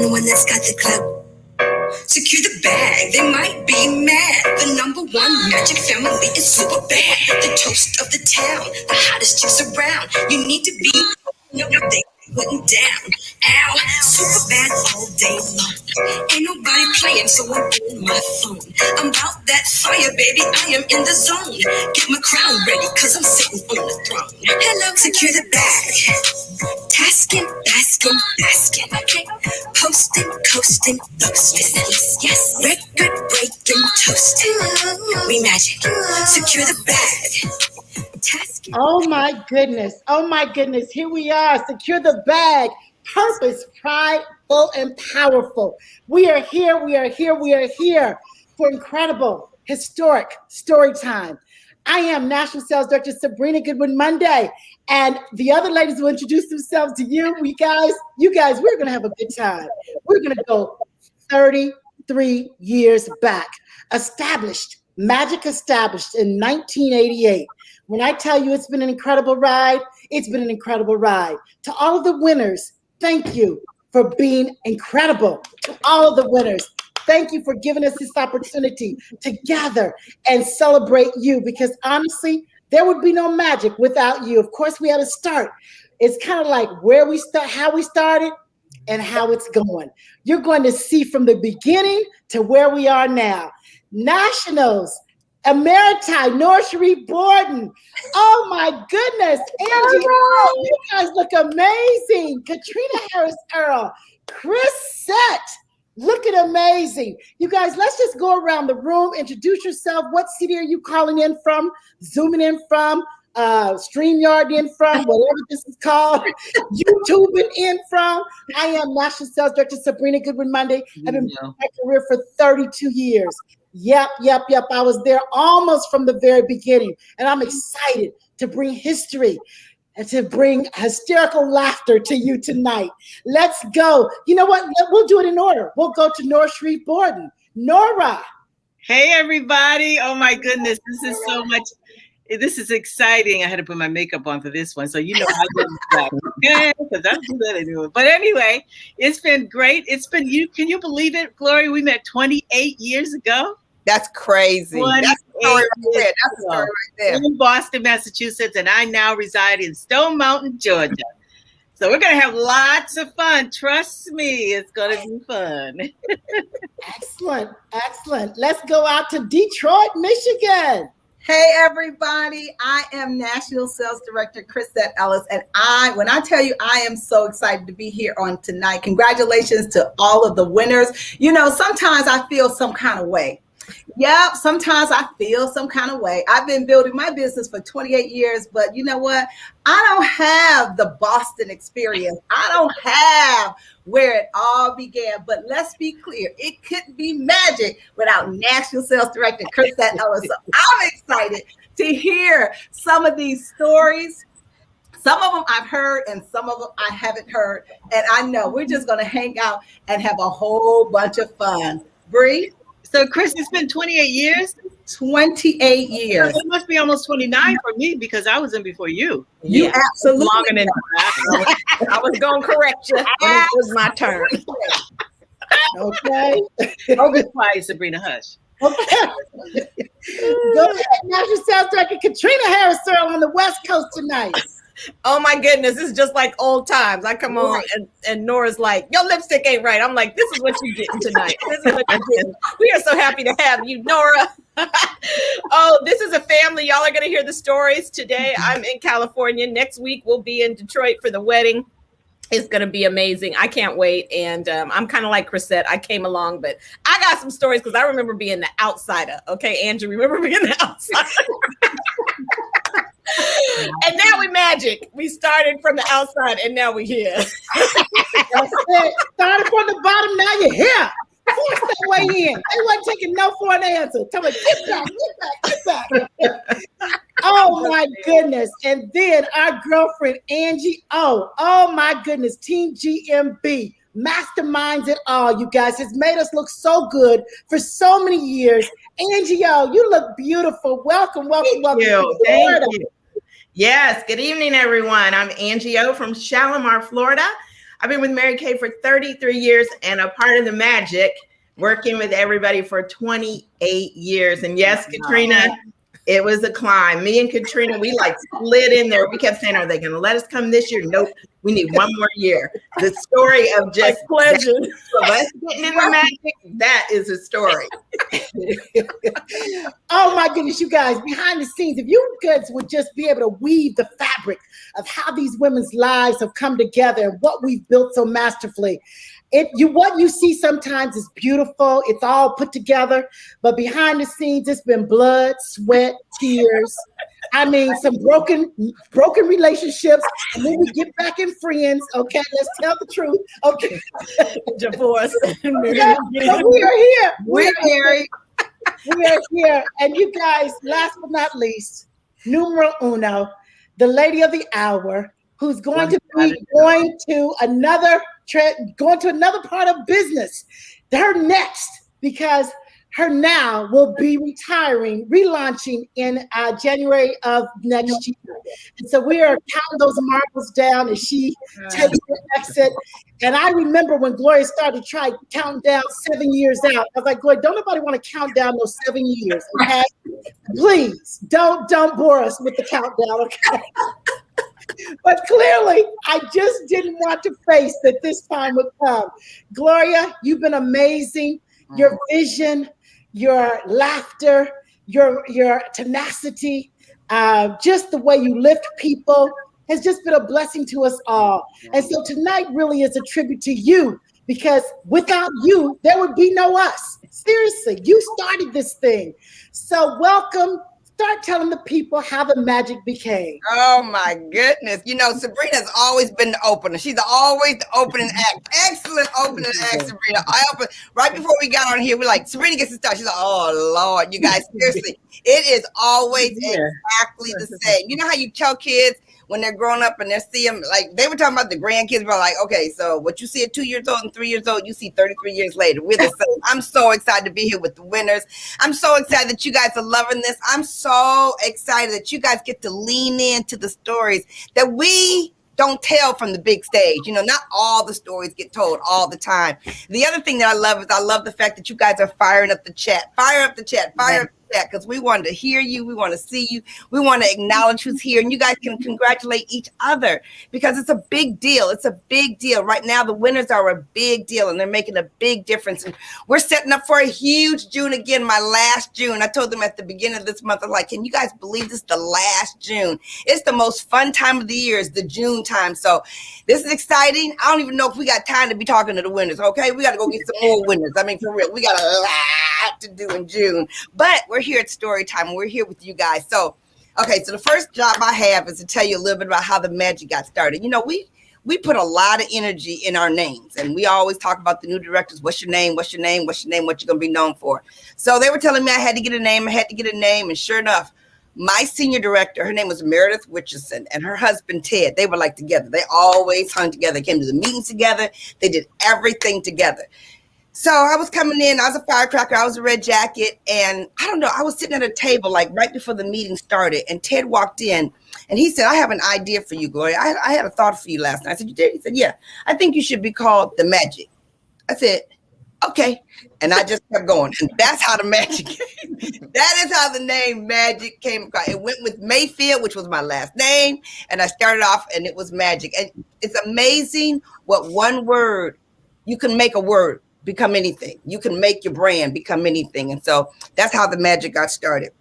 I'm the one that's got the clout. Secure the bag, they might be mad. The number one magic family is super bad. The toast of the town, the hottest chicks around. You need to be, no, they putting down. Ow, super bad all day long. Ain't nobody playing, so I'm on my phone. I'm about that fire, baby, I am in the zone. Get my crown ready, cause I'm sitting on the throne. Hello, secure the bag. Tasking, basking, basking. Okay. Posting, coasting, boasting. Yes, yes. Record breaking, toasting. We magic. Secure the bag. Tasking. Oh my goodness. Oh my goodness. Here we are. Secure the bag. Purpose, prideful, and powerful. We are here. We are here. We are here for incredible, historic story time. I am National Sales Director Sabrina Goodwin Monday, and the other ladies will introduce themselves to you. You guys, we're going to have a good time. We're going to go 33 years back. Magic established in 1988. When I tell you it's been an incredible ride, it's been an incredible ride. To all of the winners, thank you for being incredible. To all of the winners, thank you for giving us this opportunity to gather and celebrate you, because honestly, there would be no magic without you. Of course, we had to start. It's kind of like where we start, how we started, and how it's going. You're going to see from the beginning to where we are now. Nationals, Emeriti, Nora Sharif Borden. Oh my goodness, Angie, you guys look amazing. Katrina Harris Earl, Chris Sett. Looking amazing. You guys, let's just go around the room, introduce yourself. What city are you calling in from, zooming in from, StreamYard in from, whatever this is called, YouTubing in from. I am National Sales Director Sabrina Goodwin Monday. I've been in my career for 32 years. Yep. I was there almost from the very beginning. And I'm excited to bring history and to bring hysterical laughter to you tonight. Let's go. You know what? We'll do it in order. We'll go to Nora Sharif Borden. Nora. Hey, everybody. Oh, my goodness. This is so much. This is exciting. I had to put my makeup on for this one. So, you know, I did that. Okay, because I don't do that anymore. But anyway, it's been great. It's been, can you believe it, Glory? We met 28 years ago. That's crazy. That's the story right there. In Boston, Massachusetts, and I now reside in Stone Mountain, Georgia. So we're going to have lots of fun. Trust me, it's going to be fun. Excellent. Let's go out to Detroit, Michigan. Hey, everybody. I am National Sales Director Chris Sett Ellis, and when I tell you I am so excited to be here on tonight. Congratulations to all of the winners. You know, sometimes I feel some kind of way. Yep, sometimes I feel some kind of way. I've been building my business for 28 years, but you know what? I don't have the Boston experience. I don't have where it all began. But let's be clear, it couldn't be magic without National Sales Director Chris Sett Ellis. So I'm excited to hear some of these stories. Some of them I've heard and some of them I haven't heard. And I know we're just going to hang out and have a whole bunch of fun. Bree? So, Chris, it's been 28 years? 28 years. It must be almost 29 for me because I was in before you. You absolutely. Longer than that. I was going to correct you. It was my turn. Okay. Don't be quiet, Sabrina. Hush. Okay. Go ahead, National Sales Director Katrina Harris Earl on the West Coast tonight. Oh my goodness, it's just like old times. I come on and Nora's like, your lipstick ain't right. I'm like, this is what you're getting tonight. This is what you're getting. We are so happy to have you, Nora. Oh, this is a family. Y'all are going to hear the stories today. I'm in California. Next week, we'll be in Detroit for the wedding. It's going to be amazing. I can't wait. And I'm kind of like Chris Sett. I came along, but I got some stories because I remember being the outsider. Okay, Andrew, remember being the outsider? And now we magic. We started from the outside and now we're here. That's it. Started from the bottom, now you're here. Force that way in. They wasn't taking no for an answer. Tell me, get back. Oh my goodness. And then our girlfriend, Angie Oh my goodness. Team GMB. Masterminds it all, you guys. Has made us look so good for so many years. Angie you look beautiful. Welcome. Thank you. Yes, good evening, everyone. I'm Angie from Shalimar, Florida. I've been with Mary Kay for 33 years and a part of the magic, working with everybody for 28 years. And yes, Katrina, it was a climb. Me and Katrina, we like slid in there. We kept saying, are they going to let us come this year? Nope. We need one more year. The story of just pleasure of us getting in the magic, that is a story. Oh my goodness, you guys, behind the scenes, if you guys would just be able to weave the fabric of how these women's lives have come together and what we've built so masterfully. What you see sometimes is beautiful. It's all put together, but behind the scenes, it's been blood, sweat, tears. I mean, some broken relationships, and then we get back in friends. Okay, let's tell the truth. Okay, Divorce. Yeah, but we are here. We're married. We are here, and you guys. Last but not least, numero uno, the lady of the hour, who's going to another part of business. Her next, because her now will be relaunching in January of next year. And so we are counting those marbles down as she takes the exit. And I remember when Gloria started trying to count down 7 years out. I was like, Gloria, don't nobody want to count down those 7 years, okay? Please, don't bore us with the countdown, okay? But clearly, I just didn't want to face that this time would come. Gloria, you've been amazing. Your vision, your laughter, your tenacity, just the way you lift people has just been a blessing to us all. And so tonight really is a tribute to you, because without you, there would be no us. Seriously, you started this thing. So welcome. Start telling the people how the magic became. Oh my goodness. You know, Sabrina's always been the opener. She's always the opening act. Excellent opening act, Sabrina. Right before we got on here, we're like, Sabrina gets to start. She's like, oh Lord, you guys, seriously, it is always exactly the same. You know how you tell kids when they're growing up and they see them, like they were talking about the grandkids, but like, okay, so what you see at 2 years old and 3 years old, you see 33 years later. We're the same. I'm so excited to be here with the winners. I'm so excited that you guys are loving this. I'm so excited that you guys get to lean into the stories that we don't tell from the big stage. You know, not all the stories get told all the time. The other thing that I love is I love the fact that you guys are firing up the chat. Fire up the chat. Fire up that, because we want to hear you, we want to see you, we want to acknowledge who's here, and you guys can congratulate each other, because it's a big deal. It's a big deal right now. The winners are a big deal, and they're making a big difference, and we're setting up for a huge June. Again, my last June. I told them at the beginning of this month, I'm like, can you guys believe this is the last June? It's the most fun time of the year, is the June time. So this is exciting. I don't even know if we got time to be talking to the winners. Okay, we got to go get some more winners. I mean, for real, we got a lot to do in June, but we're here at Story Time, and we're here with you guys. So, okay, so the first job I have is to tell you a little bit about how the magic got started. You know, we put a lot of energy in our names, and we always talk about the new directors. What's your name? What's your name? What's your name? What you're going to be known for? So they were telling me I had to get a name. And sure enough, my senior director, her name was Meredith Richardson, and her husband, Ted, they were like together. They always hung together. They came to the meetings together. They did everything together. So I was coming in, I was a firecracker, I was a red jacket, and I don't know, I was sitting at a table like right before the meeting started, and Ted walked in, and he said, I have an idea for you, Gloria. I had a thought for you last night. I said, you did? He said, yeah, I think you should be called the Magic. I said, okay. And I just kept going, and that's how the magic came. That is how the name Magic came across. It went with Mayfield, which was my last name, and I started off, and it was Magic. And it's amazing what one word, you can make a word become anything. You can make your brand become anything. And so that's how the magic got started.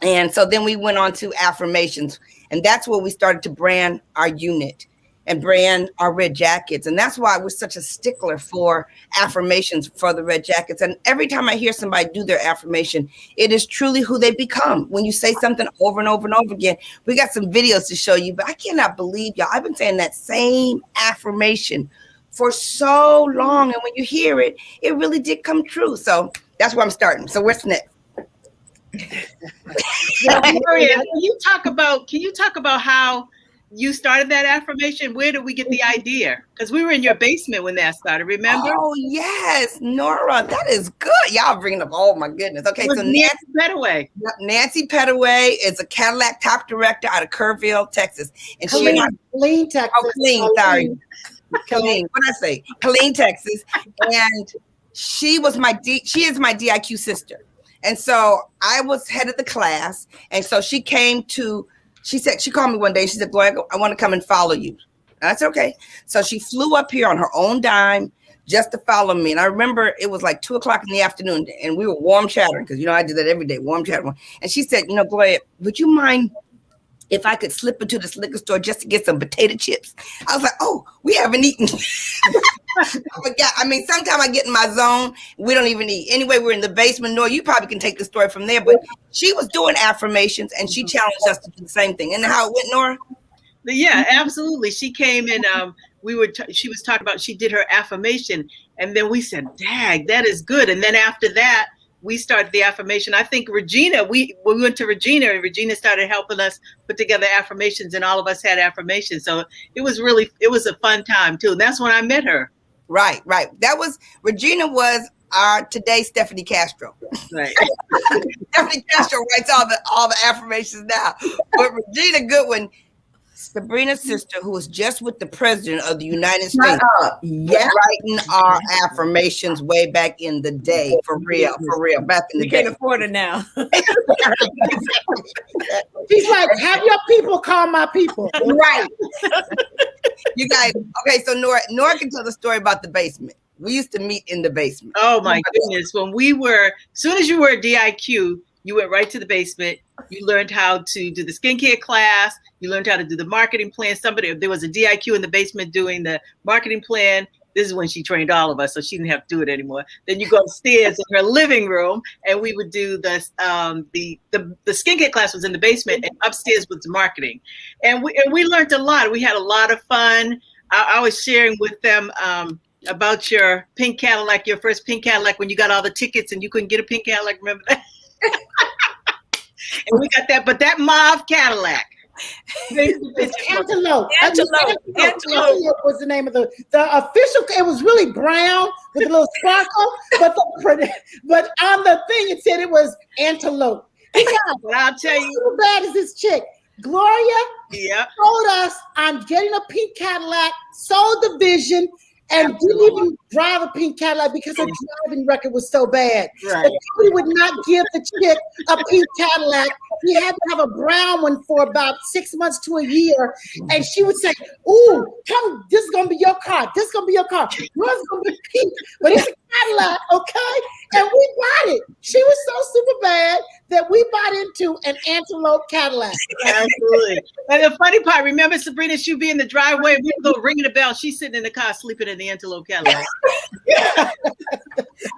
And so then we went on to affirmations, and that's where we started to brand our unit and brand our red jackets. And that's why we're such a stickler for affirmations for the red jackets. And every time I hear somebody do their affirmation, it is truly who they become. When you say something over and over and over again, we got some videos to show you, but I cannot believe y'all, I've been saying that same affirmation for so long, and when you hear it, it really did come true. So that's where I'm starting. So what's next? Gloria, can you talk about how you started that affirmation? Where did we get the idea? Because we were in your basement when that started, remember? Oh yes, Nora, that is good. Y'all bringing up, oh my goodness. Okay, so Nancy Petaway. Nancy Petaway is a Cadillac top director out of Kerrville, Texas. And Killeen, Texas. Oh, Killeen, sorry. Killeen, what I say? Killeen, Texas. And she is my DIQ sister. And so I was head of the class. And so she called me one day. She said, Gloria, I want to come and follow you. And I said, okay. So she flew up here on her own dime just to follow me. And I remember it was like 2:00 in the afternoon and we were warm chattering because, I did that every day, warm chattering. And she said, Gloria, would you mind if I could slip into this liquor store just to get some potato chips? I was like, oh, we haven't eaten. I forgot. I mean, sometimes I get in my zone. We don't even eat. Anyway, we're in the basement. Nora, you probably can take the story from there. But she was doing affirmations and she challenged us to do the same thing. And how it went, Nora? Yeah, absolutely. She came and she was talking about, she did her affirmation. And then we said, dag, that is good. And then after that, we started the affirmation. I think Regina, we went to Regina and Regina started helping us put together affirmations and all of us had affirmations. So it was a fun time too. And that's when I met her. Right. Regina was our today Stephanie Castro. Right. Stephanie Castro writes all the affirmations now. But Regina Goodwin, Sabrina's sister, who was just with the president of the United States, writing our affirmations way back in the day, for real, back in the day. You can't afford it now. She's like, have your people call my people. Right. You guys, okay, so Nora can tell the story about the basement. We used to meet in the basement. Oh my goodness. As soon as you were a DIQ, you went right to the basement. You learned how to do the skincare class. You learned how to do the marketing plan. There was a DIQ in the basement doing the marketing plan. This is when she trained all of us, so she didn't have to do it anymore. Then you go upstairs in her living room, and we would do the skincare class was in the basement, and upstairs was the marketing. And we learned a lot. We had a lot of fun. I was sharing with them about your pink Cadillac, your first pink Cadillac, when you got all the tickets and you couldn't get a pink Cadillac. Remember that? And we got that, but that mauve Cadillac. Antelope was the name of the official. It was really brown with a little sparkle, but on the thing it said it was Antelope. But I'll tell you, how bad is this chick? Gloria told us I'm getting a pink Cadillac, sold the vision, and didn't even drive a pink Cadillac because her driving record was so bad. Right. The company would not give the chick a pink Cadillac. She had to have a brown one for about 6 months to a year. And she would say, ooh, come, this is going to be your car. This is going to be your car. Yours is going to be pink, but it's a Cadillac, okay? And we bought it. She was so super bad that we bought into an Antelope Cadillac. Absolutely. And the funny part, remember Sabrina, she'd be in the driveway, we would go ringing the bell. She's sitting in the car sleeping in the Antelope Cadillac.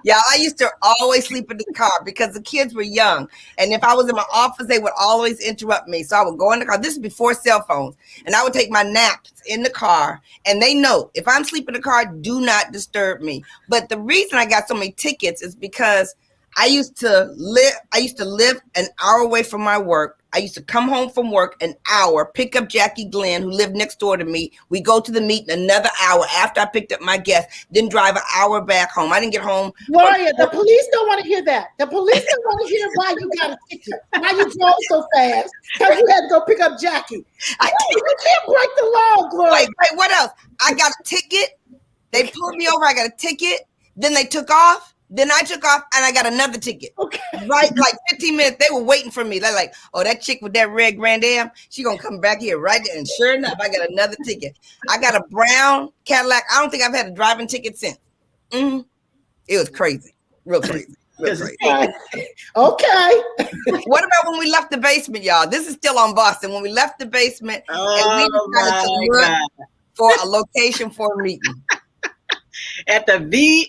Yeah, I used to always sleep in the car because the kids were young. And if I was in my office, they would always interrupt me. So I would go in the car. This is before cell phones. And I would take my naps in the car. And they know if I'm sleeping in the car, do not disturb me. But the reason I got so many tickets is because I used to live an hour away from my work. I used to come home from work an hour, pick up Jackie Glenn, who lived next door to me. We go to the meeting another hour after I picked up my guest, then drive an hour back home. I didn't get home. Gloria, the police don't want to hear that. The police don't want to hear why you got a ticket, why you drove so fast, because you had to go pick up Jackie. You can't break the law, Gloria. Wait, what else? I got a ticket. They pulled me over. I got a ticket. Then they took off. Then I took off and I got another ticket. Okay. Right, like 15 minutes. They were waiting for me. They're like, oh, that chick with that red Grand Am, she gonna come back here right there. And sure enough, I got another ticket. I got a brown Cadillac. I don't think I've had a driving ticket since. It was crazy, real crazy. Real crazy. Okay. What about when we left the basement, y'all? This is still on Boston. When we left the basement and we decided to look for a location for a meeting. At the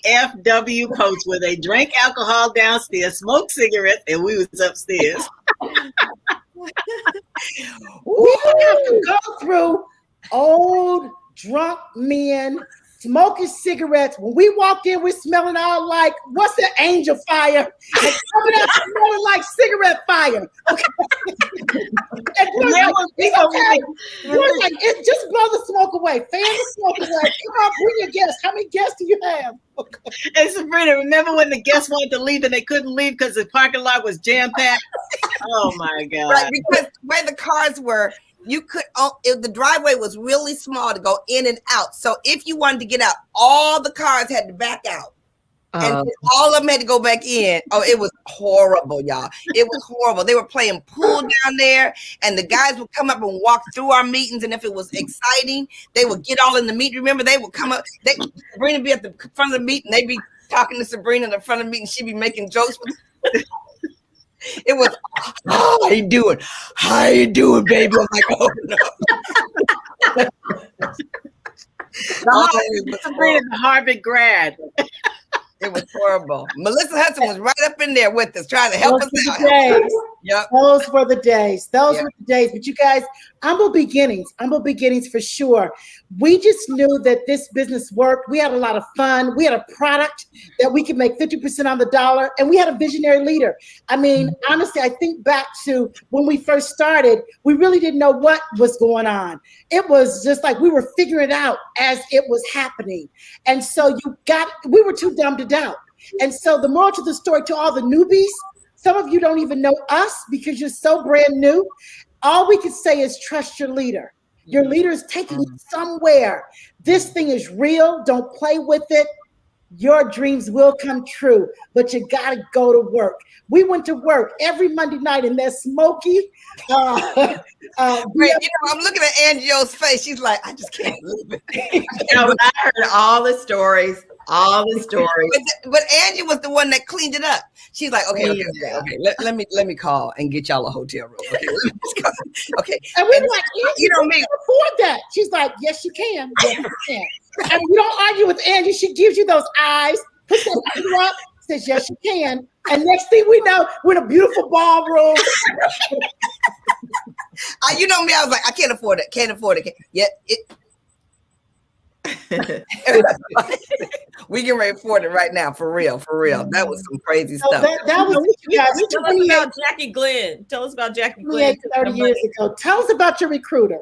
VFW post where they drank alcohol downstairs, smoked cigarettes, and we was upstairs. We have to go through old drunk men smoking cigarettes. When we walked in, we're smelling all like, what's the angel fire? And coming out smelling like cigarette fire. Okay. And we're like, it just blow the smoke away. Fan the smoke away. Come on, bring your guests. How many guests do you have? Okay. And Sabrina, remember when the guests wanted to leave and they couldn't leave because the parking lot was jam-packed? Oh my God. Right, because the way the cars were, you could, the driveway was really small to go in and out. So if you wanted to get out, all the cars had to back out. And all of them had to go back in. Oh, it was horrible, y'all. It was horrible. They were playing pool down there, and the guys would come up and walk through our meetings. And if it was exciting, they would get all in the meeting. Remember, they would come up. Sabrina would be at the front of the meeting. They'd be talking to Sabrina in the front of the meeting. She'd be making jokes. It was, how you doing? How you doing, baby? I'm like, oh no. Sabrina, the Harvard grad. It was horrible. Melissa Hudson was right up in there with us, trying to help us out. Yep. Those were the days. Those were the days. But you guys, humble beginnings for sure. We just knew that this business worked. We had a lot of fun. We had a product that we could make 50% on the dollar, and we had a visionary leader. I mean, honestly, I think back to when we first started, we really didn't know what was going on. It was just like we were figuring it out as it was happening. And so we were too dumb to doubt. And so the moral to the story to all the newbies, some of you don't even know us because you're so brand new. All we can say is trust your leader. Your leader is taking you somewhere. This thing is real. Don't play with it. Your dreams will come true, but you got to go to work. We went to work every Monday night in that smoky. I'm looking at Angio's face. She's like, I just can't believe it. I heard all the stories. But Angie was the one that cleaned it up. She's like, okay. Let me call and get y'all a hotel room. Okay. And we were like, you don't afford that. She's like, yes, you can. Yes, you can. And you don't argue with Angie. She gives you those eyes, puts that finger up, says, yes, you can. And next thing we know, we're in a beautiful ballroom. You know me, I was like, I can't afford it. We can ready to afford it right now, for real. That was some crazy stuff. That was you guys. Tell us about Jackie Glenn. Tell us about Jackie Glenn. 30 years ago. Tell us about your recruiter.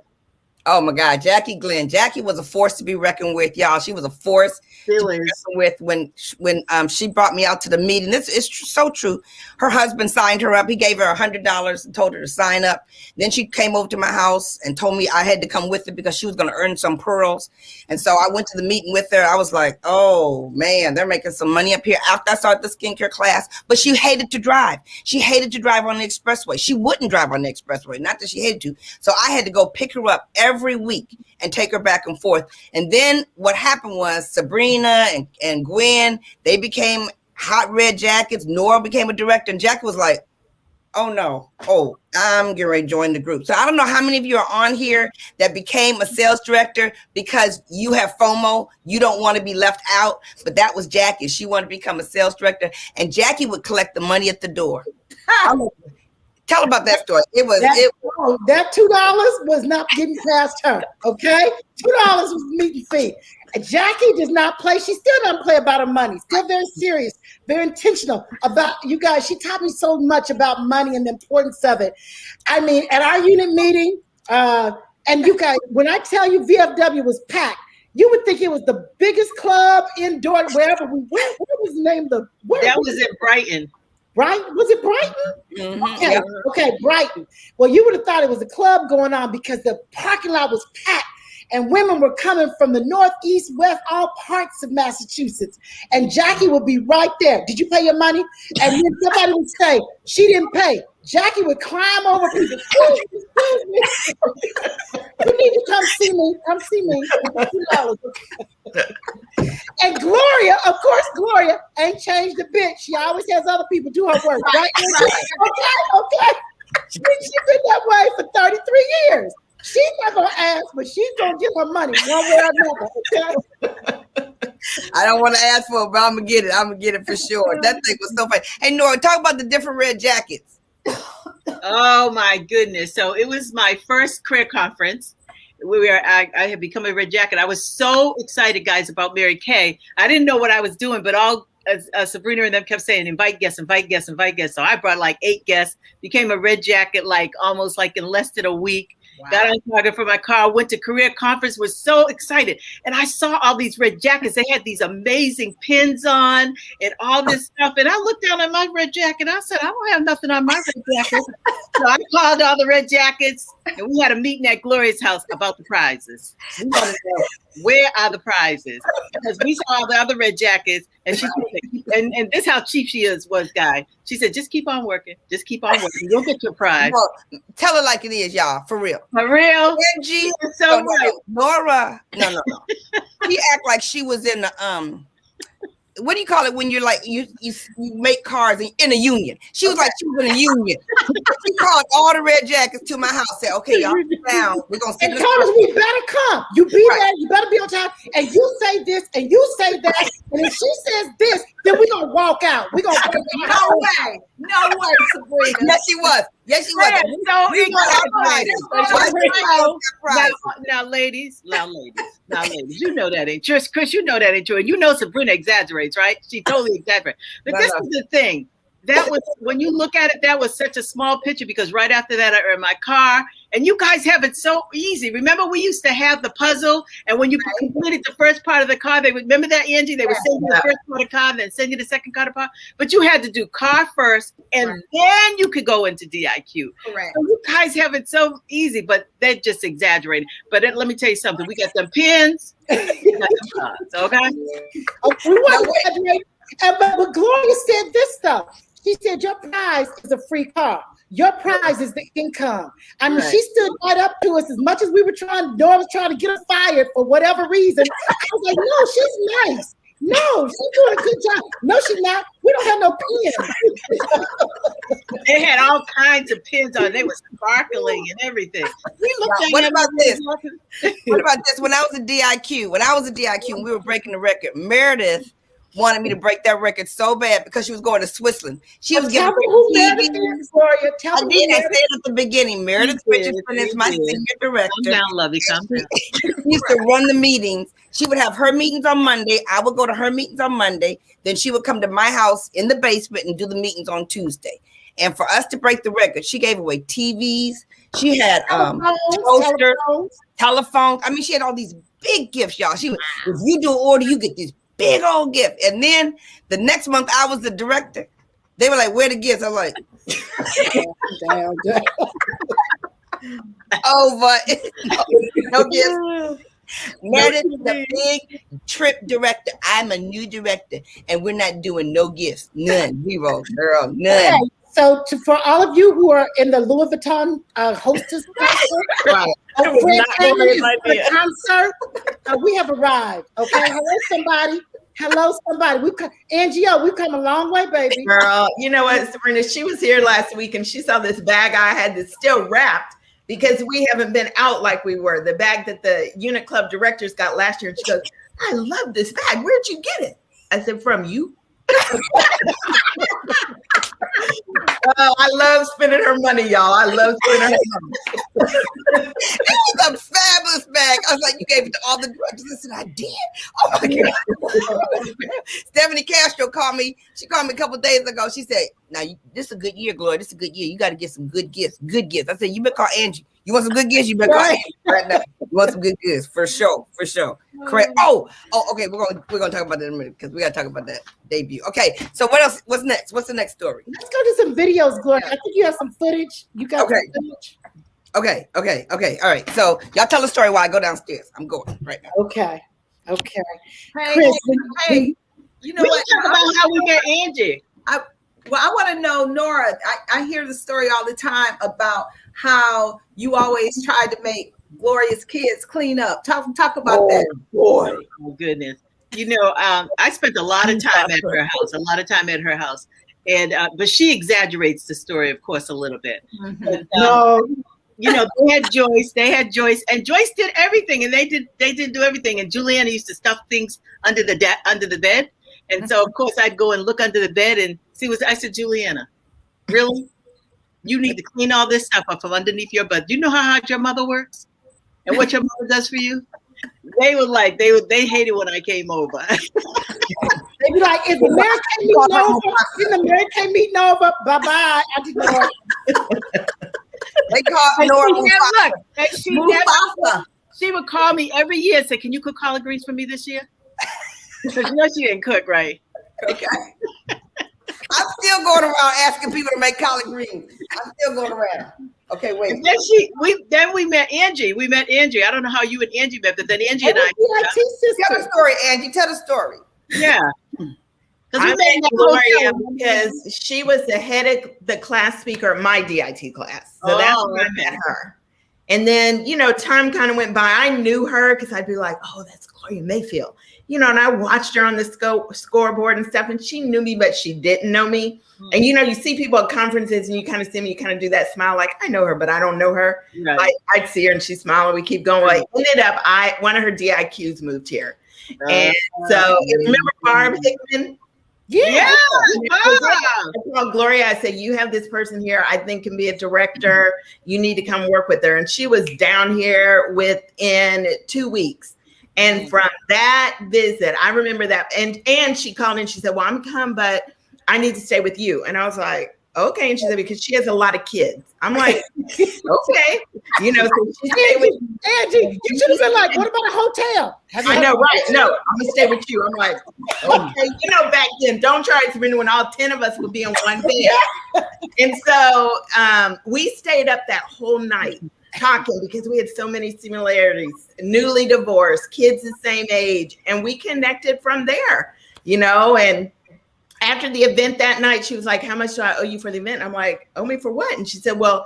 Oh my God, Jackie Glenn. Jackie was a force to be reckoned with, y'all. She was a force to be reckoned with when she brought me out to the meeting. This is so true. Her husband signed her up. He gave her $100 and told her to sign up. Then she came over to my house and told me I had to come with her because she was going to earn some pearls. And so I went to the meeting with her. I was like, oh man, they're making some money up here. After I started the skincare class, but she hated to drive. She hated to drive on the expressway. She wouldn't drive on the expressway. Not that she hated to. So I had to go pick her up every week and take her back and forth. And then what happened was Sabrina and Gwen, they became hot red jackets. Nora became a director, and Jackie was like, oh no, I'm getting ready to join the group. So I don't know how many of you are on here that became a sales director because you have FOMO. You don't want to be left out, but that was Jackie. She wanted to become a sales director, and Jackie would collect the money at the door. Tell about that story. That $2 was not getting past her. Okay, $2 was meeting fee. Jackie does not play. She still doesn't play about her money. Still very serious, very intentional about you guys. She taught me so much about money and the importance of it. I mean, at our unit meeting, and you guys, when I tell you VFW was packed, you would think it was the biggest club indoor wherever we went. What was the name of the? That was in Brighton. Right? Was it Brighton? Mm-hmm. Okay, Brighton. Well, you would have thought it was a club going on because the parking lot was packed and women were coming from the north, east, west, all parts of Massachusetts. And Jackie would be right there. Did you pay your money? And then somebody would say, she didn't pay. Jackie would climb over people. Excuse me. You need to come see me. Come see me. And Gloria, of course, Gloria ain't changed a bit. She always has other people do her work, right? Okay. She's been that way for 33 years. She's not gonna ask, but she's gonna get her money one way or another. Okay? I don't want to ask for it, but I'm gonna get it. I'm gonna get it for sure. That thing was so funny. Hey, Nora, talk about the different red jackets. Oh my goodness! So it was my first career conference. I had become a red jacket. I was so excited, guys, about Mary Kay. I didn't know what I was doing, but Sabrina and them kept saying, invite guests, invite guests, invite guests. So I brought like 8 guests, became a red jacket, almost in less than a week. Got on target for my car, went to career conference, was so excited. And I saw all these red jackets. They had these amazing pins on and all this stuff. And I looked down at my red jacket. I said, I don't have nothing on my red jacket. So I called all the red jackets and we had a meeting at Gloria's house about the prizes. We wanted to know, where are the prizes? Because we saw all the other red jackets. And she said, and this is how cheap she was, guy. She said, just keep on working. Just keep on working. You'll get your prize. Well, tell her like it is, y'all. For real. For real? Angie, So no, Nora. No. She act like she was in the what do you call it when you're like you make cars in a union? She was like she was in a union. She called all the red jackets to my house. Said, "Okay, y'all sit down. We're gonna sit." And told us we better come. You be there. You better be on time. And you say this, and you say that. And if she says this, then we're gonna walk out. We're gonna walk out. No way, Sabrina. Yes, she was. Yes, she was. Now, ladies, you know that ain't true. Chris, you know that ain't true. And you know Sabrina exaggerates, right? She totally exaggerates. But this is the thing. That was, when you look at it, that was such a small picture because right after that, I earned my car. And you guys have it so easy. Remember, we used to have the puzzle, and when you completed the first part of the car, they would, remember that, Angie? They would send you the first part of the car, then send you the second part of the car. But you had to do car first, and then you could go into DIQ. Correct. So you guys have it so easy, but they're just exaggerating. But let me tell you something. We got them pins, we got them cards, okay? We want to graduate. But Gloria said this stuff. She said, your prize is a free car. Your prize is the income. I mean, she stood right up to us as much as we were Nora was trying to get her fired for whatever reason. I was like, no, she's nice. No, she's doing a good job. No, she's not. We don't have no pins. They had all kinds of pins on. They were sparkling and everything. What about this? What about this? When I was at DIQ, we were breaking the record. Meredith wanted me to break that record so bad because she was going to Switzerland. She was getting TV. Gloria. I did. I said at the beginning, Meredith Richardson is my senior director. Calm down, Lovey. Calm down. She used to run the meetings. She would have her meetings on Monday. I would go to her meetings on Monday. Then she would come to my house in the basement and do the meetings on Tuesday. And for us to break the record, she gave away TVs. She had toasters, telephones. I mean, she had all these big gifts, y'all. If you do an order, you get this big old gift. And then the next month I was the director. They were like, where the gifts? I'm like, damn. Oh, but no gifts. Meredith is the big trip director. I'm a new director, and we're not doing no gifts. None. Zero, girl. None. Okay. So for all of you who are in the Louis Vuitton hostess concert, we have arrived. Okay, hello somebody. Angie, we've come a long way, baby. Girl, you know what, Sabrina? She was here last week and she saw this bag I had that's still wrapped because we haven't been out like we were. The bag that the unit club directors got last year. And she goes, I love this bag. Where'd you get it? I said, from you. I love spending her money, y'all. I love spending her money. It was a fabulous bag. I was like, you gave it to all the directors. I said, I did. Oh my God. Stephanie Castro called me. She called me a couple of days ago. She said, now, this is a good year, Gloria. This is a good year. You got to get some good gifts. Good gifts. I said, you better call Angie. You want some good gifts? You better call Angie right now. You want some good gifts for sure. Correct. Oh, okay. We're gonna talk about that in a minute because we gotta talk about that debut. Okay. So what else? What's next? What's the next story? Let's go to some videos, Gloria. I think you have some footage. You got some footage. Okay. All right. So y'all tell the story while I go downstairs. I'm going right now. Okay. Hey, Chris, you know We what? talk about how we met Angie. I want to know, Nora, I hear the story all the time about how you always tried to make Gloria's kids clean up. Talk about that. Boy. Oh, goodness. You know, I spent a lot of time at her house. And but she exaggerates the story, of course, a little bit. Mm-hmm. But, no. You know, they had Joyce, and Joyce did everything, and they did do everything. And Juliana used to stuff things under the bed. And so, of course, I'd go and look under the bed and see I said, Juliana, really? You need to clean all this stuff up from underneath your bed. Do you know how hard your mother works and what your mother does for you? They hate it when I came over. They'd be like, is the man came meeting over? Is the man came meeting over? Bye-bye. I just know. They call Nora Mufasa. She would call me every year and say, "Can you cook collard greens for me this year?" Because you know she didn't cook, right? Okay. I'm still going around asking people to make collard greens. I'm still going around. Okay, wait. And then we met Angie. We met Angie. I don't know how you and Angie met, but then Angie and I. Tell the story, Angie. Tell the story. Yeah. I met Gloria because she was the head of the class speaker of my DIT class. So that's when I met her. And then, you know, time kind of went by. I knew her because I'd be like, oh, that's Gloria Mayfield. You know, and I watched her on the scoreboard and stuff, and she knew me, but she didn't know me. And, you know, you see people at conferences and you kind of see me, you kind of do that smile, like, I know her, but I don't know her. Right. I'd see her and she'd smile and we keep going. Well, ended up, one of her DIQs moved here. And so, remember Barb Hickman? Yeah. I told Gloria, I said, you have this person here I think can be a director. You need to come work with her. And she was down here within 2 weeks. And from that visit, I remember that. And she called in, she said, well, I'm coming, but I need to stay with you. And I was like, okay. And she said, because she has a lot of kids. I'm like, okay. You know, so she stayed with Angie, you should have been like, what about a hotel? I know, right? No, I'm gonna stay with you. I'm like, okay, you know, back then, don't try it, Sabrina, when all 10 of us would be in one bed. And so we stayed up that whole night talking because we had so many similarities, newly divorced, kids the same age, and we connected from there, you know. And after the event that night, she was like, how much do I owe you for the event? I'm like, owe me for what? And she said, well,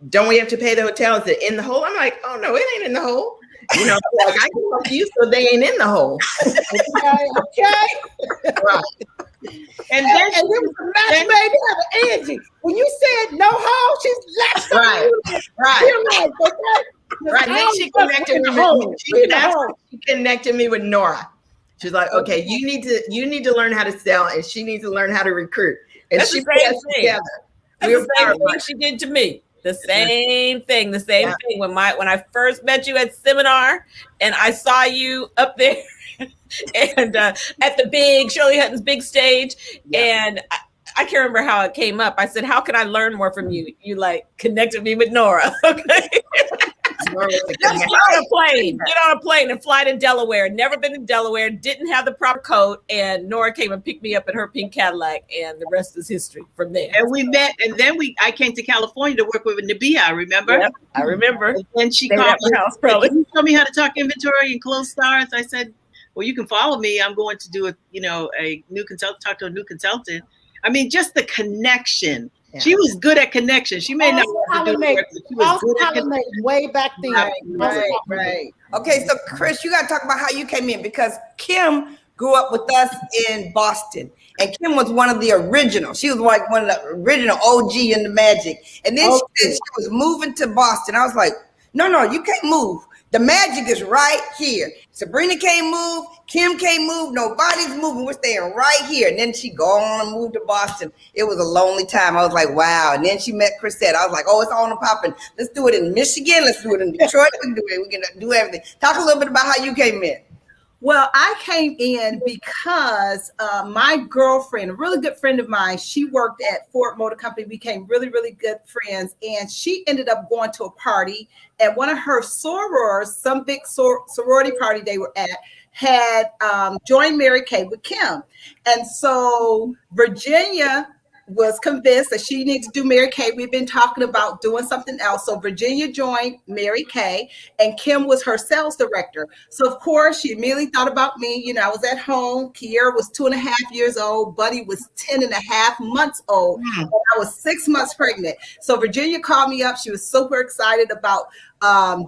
don't we have to pay the hotel? Is it in the hole? I'm like, oh no, it ain't in the hole. You know, like I can help you so they ain't in the hole. Okay. Right. And there was a match made in heaven. Angie, when you said no hole, she's latched on you. Right. Right. Then she connected she connected me with Nora. She's like, okay, you need to learn how to sell, and she needs to learn how to recruit. And that's she the same thing. Together. That's the same thing she did to me. The same thing. When I first met you at seminar, and I saw you up there, and at the big Shirley Hutton's big stage, and I can't remember how it came up. I said, "How can I learn more from you?" You like connected me with Nora. Okay. Get on a plane and fly to Delaware. Never been to Delaware, didn't have the proper coat, and Nora came and picked me up in her pink Cadillac, and the rest is history from there. And we met, and then I came to California to work with Nabia, remember? Yep, I remember. And she called me, house, probably. Can you show me how to talk inventory and close starts? I said, well, you can follow me. I'm going to do talk to a new consultant. I mean, just the connection. Yeah. She was good at connection. She may not want to do it, but she was good at connection. Way back then. Right. Okay, so Chris, you got to talk about how you came in, because Kim grew up with us in Boston, and Kim was one of the original. She was like one of the original OG in the magic. And then she said she was moving to Boston. I was like, no, you can't move. The magic is right here. Sabrina can't move. Kim can't move. Nobody's moving. We're staying right here. And then she go on and move to Boston. It was a lonely time. I was like, wow. And then she met Chrisette. I was like, oh, it's on and popping. Let's do it in Michigan. Let's do it in Detroit. We can do it. We can do everything. Talk a little bit about how you came in. Well, I came in because my girlfriend, a really good friend of mine, she worked at Ford Motor Company, became really, really good friends. And she ended up going to a party, and one of her sorors, some big sorority party they were at, had joined Mary Kay with Kim. And so Virginia was convinced that she needs to do Mary Kay. We've been talking about doing something else. So Virginia joined Mary Kay, and Kim was her sales director. So of course she immediately thought about me. You know, I was at home. Kiera was 2.5 years old. Buddy was 10.5 months old. And I was 6 months pregnant. So Virginia called me up. She was super excited about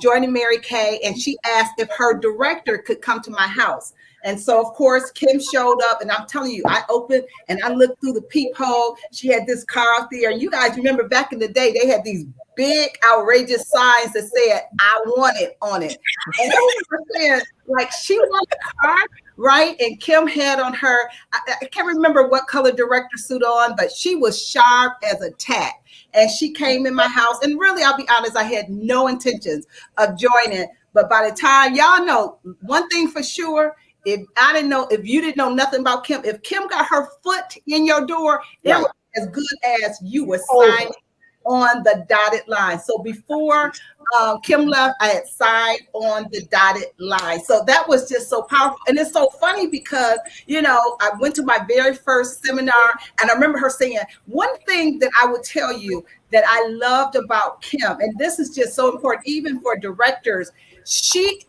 joining Mary Kay, and she asked if her director could come to my house. And so, of course, Kim showed up, and I'm telling you, I opened and I looked through the peephole. She had this car out there. And you guys remember back in the day, they had these big, outrageous signs that said, I want it on it. And I was saying, like, she wanted a car, right? And Kim had on her, I can't remember what color director suit on, but she was sharp as a tack. And she came in my house. And really, I'll be honest, I had no intentions of joining. But by the time, y'all know, one thing for sure, if you didn't know nothing about Kim, if Kim got her foot in your door, it was as good as you were signing on the dotted line. So before Kim left, I had signed on the dotted line. So that was just so powerful. And it's so funny because, I went to my very first seminar, and I remember her saying, one thing that I would tell you that I loved about Kim, and this is just so important, even for directors, she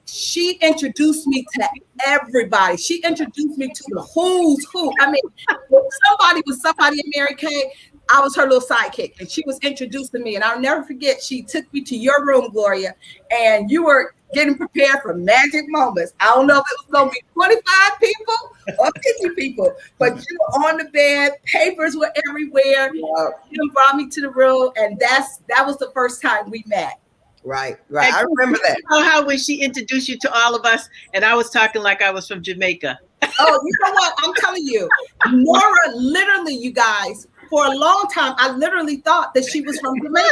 introduced me to everybody. She introduced me to the who's who. I mean, if somebody was somebody in Mary Kay, I was her little sidekick, and she was introducing me. And I'll never forget, she took me to your room, Gloria, and you were getting prepared for magic moments. I don't know if it was going to be 25 people or 50 people, but you were on the bed, papers were everywhere. You brought me to the room, and that was the first time we met. Right. I remember that. You know how when she introduced you to all of us, and I was talking like I was from Jamaica. Oh, you know what? I'm telling you, Nora, literally, you guys, for a long time, I literally thought that she was from Jamaica.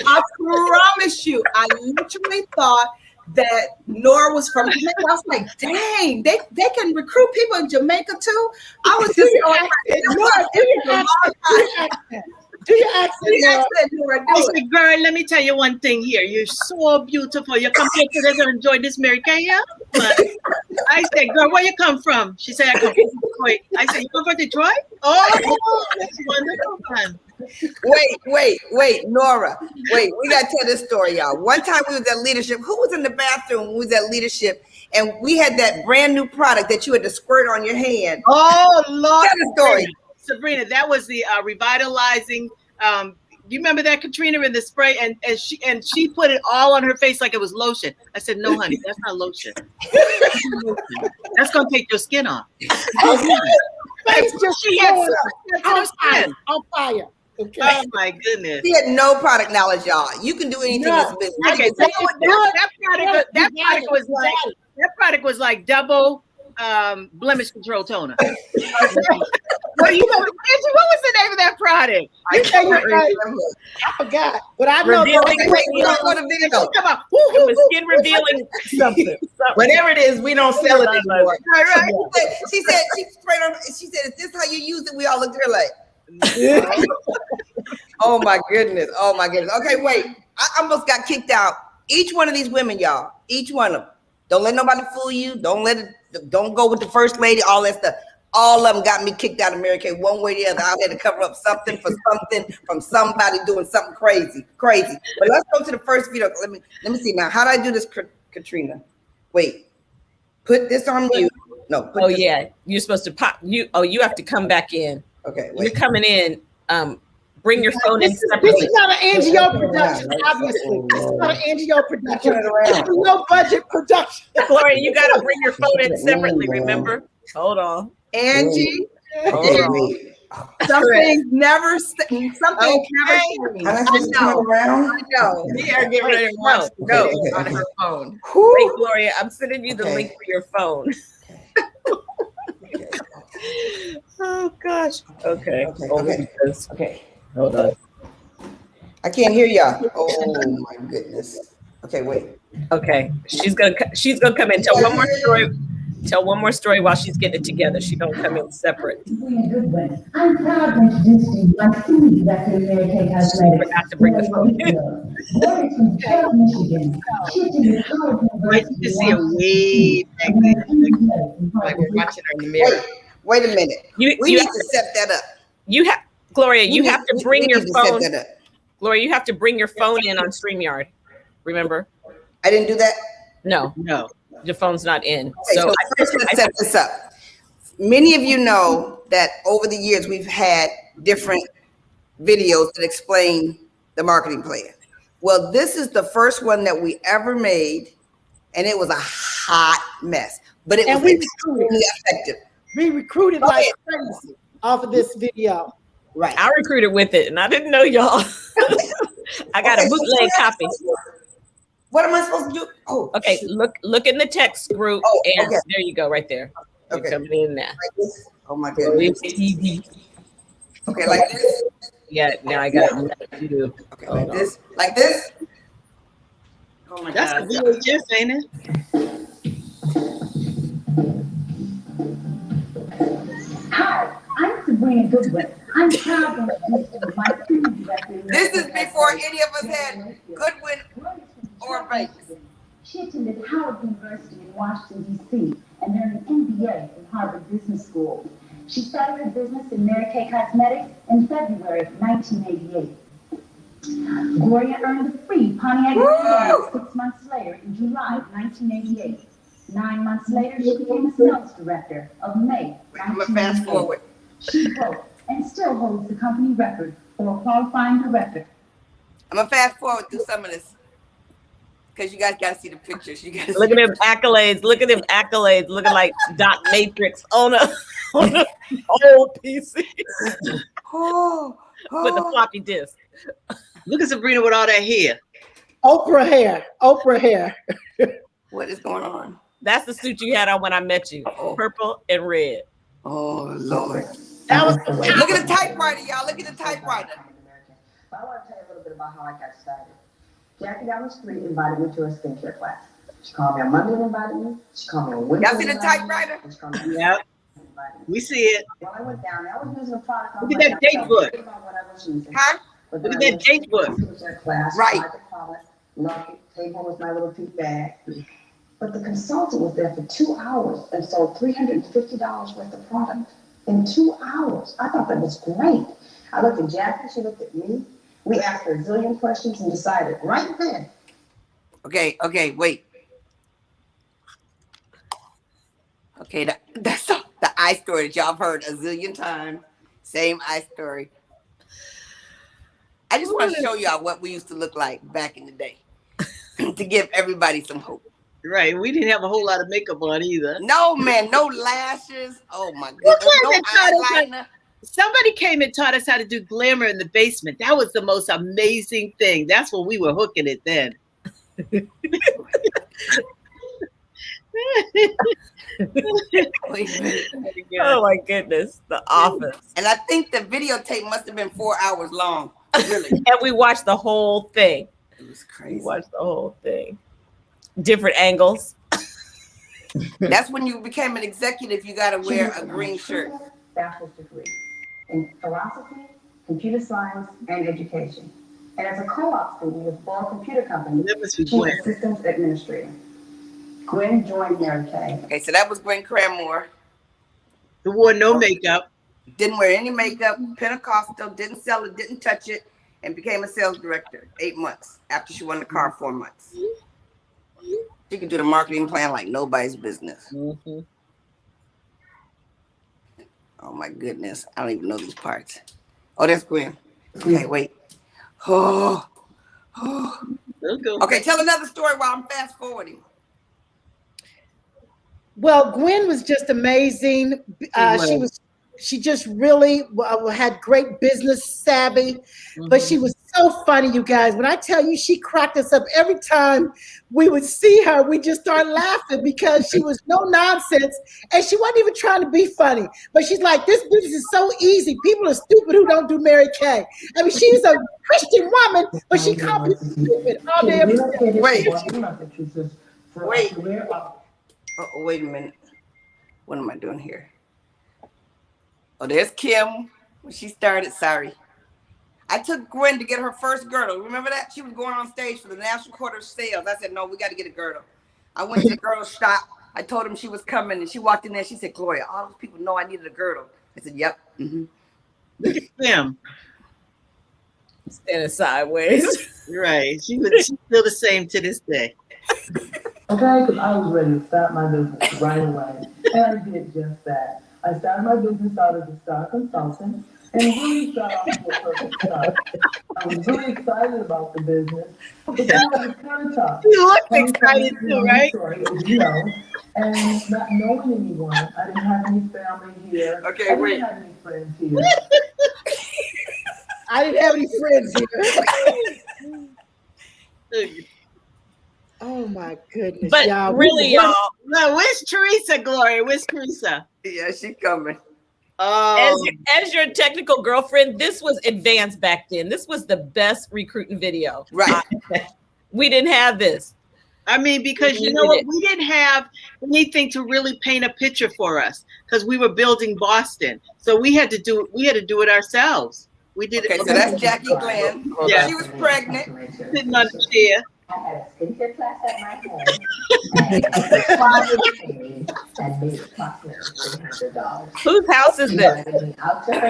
I promise you, I literally thought that Nora was from Jamaica. I was like, dang, they can recruit people in Jamaica too. I was just do your accent, Nora. I said, girl, let me tell you one thing here. You're so beautiful. You come here today to enjoy this Mary Kay. I said, girl, where you come from? She said, I come from Detroit. I said, you come from Detroit? Oh, that's wonderful, man. Wait, Nora. Wait, we gotta tell this story, y'all. One time we was at leadership. Who was in the bathroom when we was at leadership? And we had that brand new product that you had to squirt on your hand. Oh, Lord. Tell the story. Sabrina, that was the revitalizing. You remember that, Katrina, in the spray, and she put it all on her face like it was lotion. I said, no, honey, that's not lotion. That's gonna take your skin off. It's just she had on fire. Okay. Oh my goodness. She had no product knowledge, y'all. You can do anything in this business. Okay, that product was like double blemish control toner. Well, Angie, what was the name of that product? I forgot, but I know. It was skin revealing something. Whatever it is, we don't sell it anymore. Right. She said she sprayed on. She said, "Is this how you use it?" We all looked at her like, "Oh my goodness! Oh my goodness!" Okay, wait. I almost got kicked out. Each one of these women, y'all. Each one of them. Don't let nobody fool you. Don't go with the first lady. All that stuff. All of them got me kicked out of Mary Kay one way or the other. I had to cover up something for something from somebody doing something crazy. But let's go to the first video. Let me see now. How do I do this, Katrina? Wait. Put this on mute. No. Yeah. You're supposed to pop. You have to come back in. Okay. Wait. You're coming in. Bring your phone in This separately. is not an NGO production, obviously. This is not an NGO production. It's a low budget production. Gloria, you got to bring your phone in separately, remember? Hold on. Angie, Something never changes. I know. We are getting ready to watch the go on her phone. Wait, Gloria, I'm sending you the link for your phone. Oh gosh. Okay. Hold on. I can't hear y'all. Oh my goodness. Okay, wait. Okay. She's gonna come in. Tell one more story. Tell one more story while she's getting it together. She don't come in separate. I'm proud to introduce to you my student director, Mary Kay has led. Forgot to bring the phone in. Nice to see a way back then. Like we're watching her in the mirror. Wait a minute. We need to set that up. You have Gloria. You have to bring your phone. Set that up. Gloria, you have to bring your phone in on StreamYard. Remember? I didn't do that. No. Your phone's not in. Okay, so first let's set this up. Many of you know that over the years we've had different videos that explain the marketing plan. Well, this is the first one that we ever made, and it was a hot mess, but it was extremely effective. We recruited like crazy off of this video. Right. I recruited with it, and I didn't know y'all. I got a bootleg copy. What am I supposed to do? Oh, okay. Look in the text group, and there you go, right there. Okay. You're coming in now. Like this? Oh my goodness. TV. Okay, like this. Yeah. Now I got you. Okay, like this. Like this. Oh my God. That's a VHS, ain't it? Hi, I'm Sabrina Goodwin. I'm proud to introduce you to my student director. This is before any of us had Goodwin or Banks. She attended Howard University in Washington, D.C. and earned an MBA from Harvard Business School. She started her business in Mary Kay Cosmetics in February of 1988. Gloria earned a free Pontiac Grand 6 months later in July of 1988. 9 months later, she became a sales director of May 1988. I'm gonna fast forward. She broke and still holds the company record for a qualifying director. I'm gonna fast forward through some of this because you guys gotta see the pictures. You gotta Look at them accolades. Look at them accolades. Looking like Doc Matrix on a old PC with a floppy disk. Look at Sabrina with all that hair. Oprah hair. Oprah hair. What is going on? That's the suit you had on when I met you. Purple and red. Oh Lord. That was Look at the typewriter, y'all. Look at the typewriter. I want to tell you a little bit about how I got started. Jackie down the street invited me to her skincare class. She called me on Monday and invited me. She called me on Wednesday. Y'all see the typewriter? Yep. We see it. When I went down there, I was using a product. Look at that date book. Huh? Look at that date book. Right. Loved it. Came home with my little pink bag. But the consultant was there for 2 hours and sold $350 worth of product in 2 hours. I thought that was great. I looked at Jackie, she looked at me. We asked her a zillion questions and decided right then. Okay, wait. Okay, that's the eye story that y'all have heard a zillion times. Same eye story. I just want to show y'all what we used to look like back in the day to give everybody some hope. Right. We didn't have a whole lot of makeup on either. No, man, no lashes. Oh my goodness. No eyeliner. Somebody came and taught us how to do glamour in the basement. That was the most amazing thing. That's when we were hooking it then. Wait a minute. Oh my goodness. The Office. And I think the videotape must have been 4 hours long. Really. And we watched the whole thing. It was crazy. We watched the whole thing. Different angles. That's when you became an executive. You got to wear a green shirt. Bachelor's degree in philosophy, computer science, and education. And as a co-op student with Ball Computer Company, she's a systems administrator. Gwen joined Mary Kay. Okay, so that was Gwen Cranmore. Who wore no makeup. Didn't wear any makeup, Pentecostal, didn't sell it, didn't touch it, and became a sales director 8 months after she won the car 4 months. She could do the marketing plan like nobody's business. Mm-hmm. Oh my goodness, I don't even know these parts. Oh, that's Gwen. Okay, wait. Oh. Okay, tell another story while I'm fast forwarding. Well, Gwen was just amazing. She just really had great business savvy, but she was so funny, you guys. When I tell you, she cracked us up every time we would see her. We just start laughing because she was no nonsense, and she wasn't even trying to be funny. But she's like, "This business is so easy. People are stupid who don't do Mary Kay." I mean, she's a Christian woman, but she called people stupid all day. Wait. Oh, wait a minute. What am I doing here? Oh, there's Kim when she started. Sorry. I took Gwen to get her first girdle. Remember that? She was going on stage for the National Quarter of Sales. I said, no, we got to get a girdle. I went to the girdle shop. I told him she was coming, and she walked in there. She said, Gloria, all those people know I needed a girdle. I said, yep. Mm-hmm. Look at them. Standing sideways. Right. She's still the same to this day. Okay, because I was ready to start my business right away. And I did just that. I started my business out as a star consultant and really got off to a perfect start. I was really excited about the business, but then I was kind of tough. You look excited too, right? Story, you know, and not knowing anyone. I didn't have any family here. Okay, I wait. didn't have any friends here. I didn't have any friends here. Oh my goodness. But y'all, really, y'all. No, where's Teresa, Gloria? Where's Teresa? Yeah, she's coming. Oh, As your technical girlfriend, this was advanced back then. This was the best recruiting video. Right. We didn't have this. I mean, because you know what, we didn't have anything to really paint a picture for us because we were building Boston, so we had to do it ourselves. We did. Okay, so that's Jackie Glenn. Yeah. She was pregnant, sitting on the chair. I had a skincare class at my home and made approximately $300. Whose house is this? Whose house was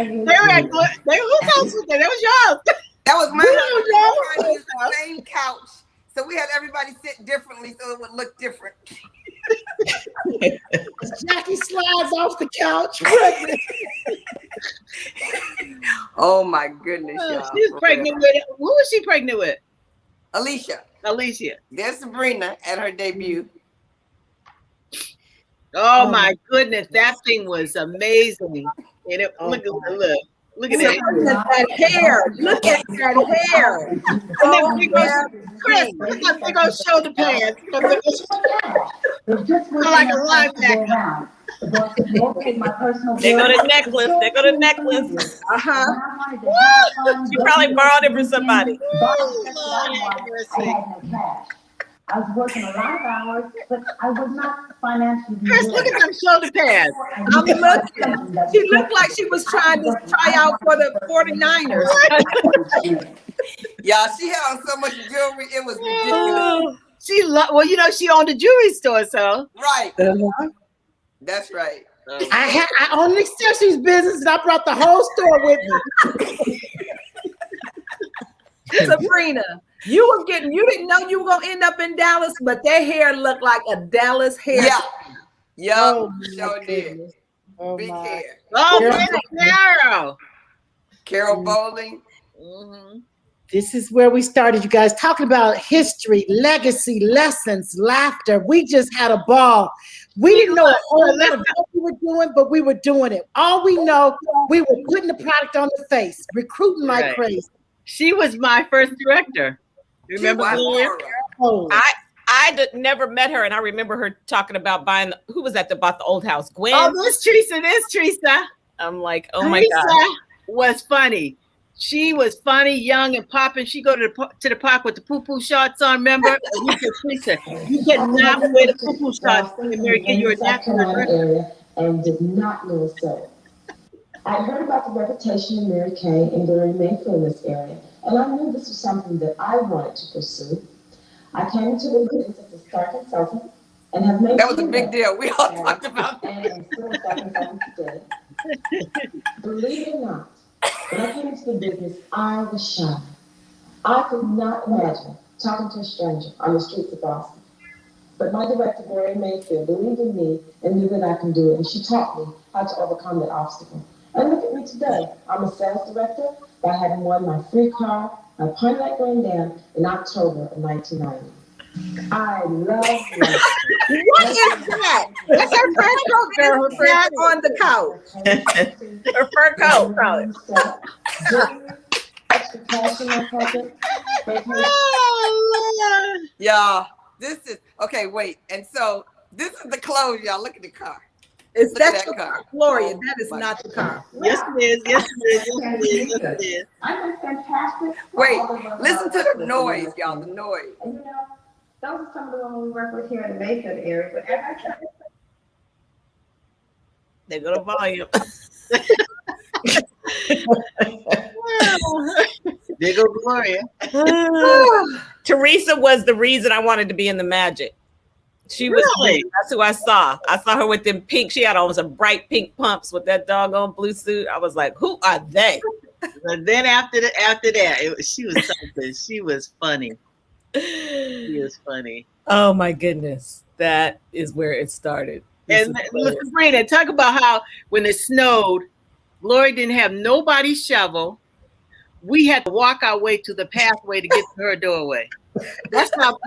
that? That was yours. That was my house. We used the same couch. So we had everybody sit differently so it would look different. Jackie slides off the couch pregnant. Oh my goodness, y'all. She was pregnant with it. Who was she pregnant with? Alicia. There's Sabrina at her debut. Oh my goodness, that thing was amazing. And it, look at that. That hair. Look at that hair. And then we go, Chris, look at they go shoulder pads. Like a linebacker. They go to necklace. They go to necklace. You probably borrowed it from somebody. I was working a lot of hours, but I was not financially. Chris, look at them shoulder pads. I'm looking. She looked like she was trying to try out for the 49ers. Y'all, she had on so much jewelry, it was ridiculous. Well, you know, she owned a jewelry store, so. Right. That's right. I owned an accessories business and I brought the whole store with me. Sabrina, you didn't know you were gonna end up in Dallas, but that hair looked like a Dallas hair. Yeah, sure did. Big hair. Oh, Carol Bowling. Mm-hmm. This is where we started, you guys, talking about history, legacy, lessons, laughter. We just had a ball. We didn't know a whole lot of what we were doing, but we were doing it. All we know, we were putting the product on the face, recruiting like crazy. She was my first director. Remember? I never met her, and I remember her talking about buying. Who was that bought the old house? Gwen. Oh, this Teresa. I'm like, oh my God. Was funny. She was funny, young, and popping. She go to the park with the poo-poo shorts on. Remember? Teresa, you cannot wear the poo-poo shorts in America. You're a natural area and did not know so. I heard about the reputation of Mary Kay and Gloria Mayfield in this area, and I knew this was something that I wanted to pursue. I came into the business as a star consultant and have made. That was a big deal. We all talked about that. And I'm still a star consultant today. Believe it or not, when I came into the business, I was shy. I could not imagine talking to a stranger on the streets of Boston. But my director, Gloria Mayfield, believed in me and knew that I can do it, and she taught me how to overcome that obstacle. And look at me today. I'm a sales director by having won my free car, my Pontiac Grand Am in October of 1990. I love you. What is that? That's her fur coat, girl. Her fur on the couch. Her fur coat, probably. Extra cash in my pocket. Y'all, this is okay. Wait, and so this is the clothes, y'all. Look at the car. Is that your car, Gloria? That is not the car. Yes, it is. Yes, it is. Yes, it is. I'm fantastic. Wait, listen to the noise, y'all. The noise. And you know, those are some of the women we work with here in the Mayfield area. But as I try They go to volume. There go Gloria. Teresa was the reason I wanted to be in the Magic. She was Really? That's who I saw. I saw her with them pink. She had on some bright pink pumps with that doggone blue suit. I was like, who are they? And then after that, she was something. She was funny. She was funny. Oh my goodness. That is where it started. And look, Sabrina, talk about how when it snowed, Lori didn't have nobody shovel. We had to walk our way to the pathway to get to her doorway. That's how the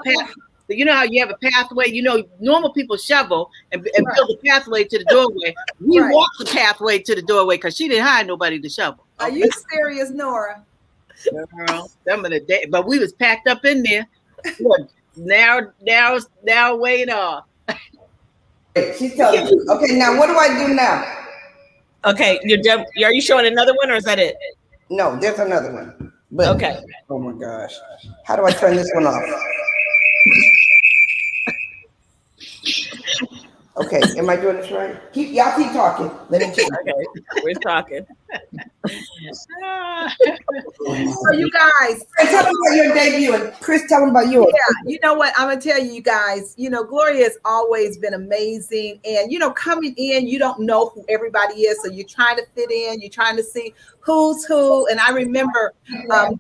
path. You know how you have a pathway. You know, normal people shovel and build a pathway to the doorway. We walked the pathway to the doorway because she didn't hire nobody to shovel. Are you serious, Nora? Girl, some of the day, but we was packed up in there. Look, now way it off. She's telling me. Okay, now what do I do now? Okay, you're done. Are you showing another one or is that it? No, there's another one. But, Okay. oh my gosh. How do I turn this one off? Okay, am I doing this right? Y'all keep talking. Let me check. Okay, we're talking. So you guys, Tell them about your debut, and Chris, tell them about yours. yeah, you know what? I'm gonna tell you guys. You know, Gloria has always been amazing, and you know, coming in, you don't know who everybody is, so you're trying to fit in. You're trying to see who's who. And I remember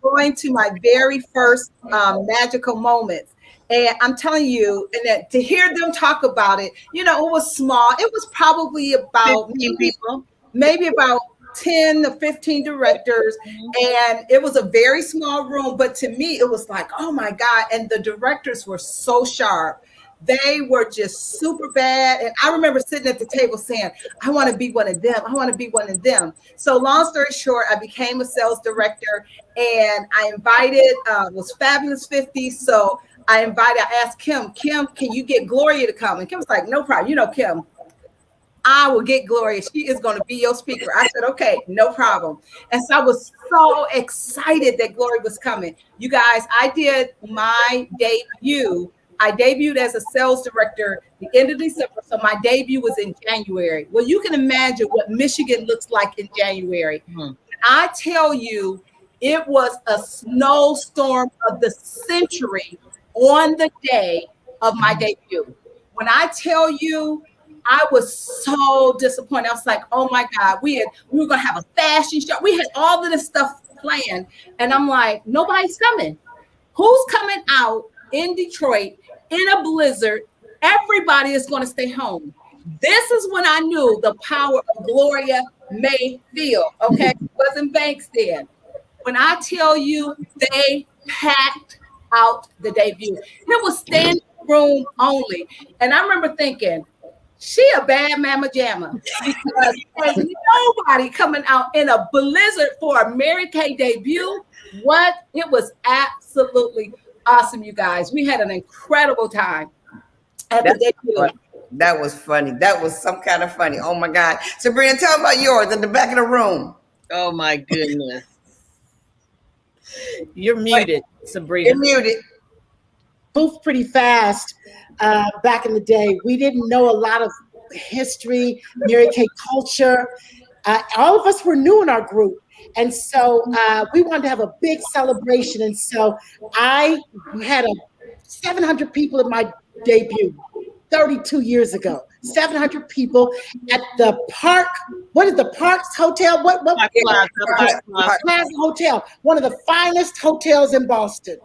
going to my very first magical moments. And I'm telling you, and that to hear them talk about it, you know, it was small. It was probably about 15 people. maybe about 10 to 15 directors. And it was a very small room. But to me, it was like, oh my God. And the directors were so sharp. They were just super bad. And I remember sitting at the table saying, I want to be one of them. I want to be one of them. So long story short, I became a sales director, and I invited, was Fabulous 50. So I asked Kim, can you get Gloria to come? And Kim was like, no problem. You know, Kim, I will get Gloria. She is going to be your speaker. I said, okay, no problem. And so I was so excited that Gloria was coming. You guys, I did my debut. I debuted as a sales director the end of December. So my debut was in January. Well, you can imagine what Michigan looks like in January. I tell you, it was a snowstorm of the century on the day of my debut. When I tell you, I was so disappointed. I was like, oh my God, we were gonna have a fashion show. We had all of this stuff planned. And I'm like, nobody's coming. Who's coming out in Detroit in a blizzard? Everybody is gonna stay home. This is when I knew the power of Gloria Mayfield. Okay, it wasn't Banks then. When I tell you, they packed out the debut. It was standing room only. And I remember thinking, she a bad mama jamma, because there's nobody coming out in a blizzard for a Mary Kay debut. What? It was absolutely awesome, you guys. We had an incredible time at the debut. That was funny. That was some kind of funny. Oh my God. Sabrina, tell about yours in the back of the room. Oh my goodness. You're muted, Sabrina. You're muted. Moved pretty fast back in the day. We didn't know a lot of history, Mary Kay culture. All of us were new in our group. And so we wanted to have a big celebration. And so I had 700 people at my debut 32 years ago. 700 people at the Park. What is the Parks Hotel? What Plaza Hotel, one of the finest hotels in Boston.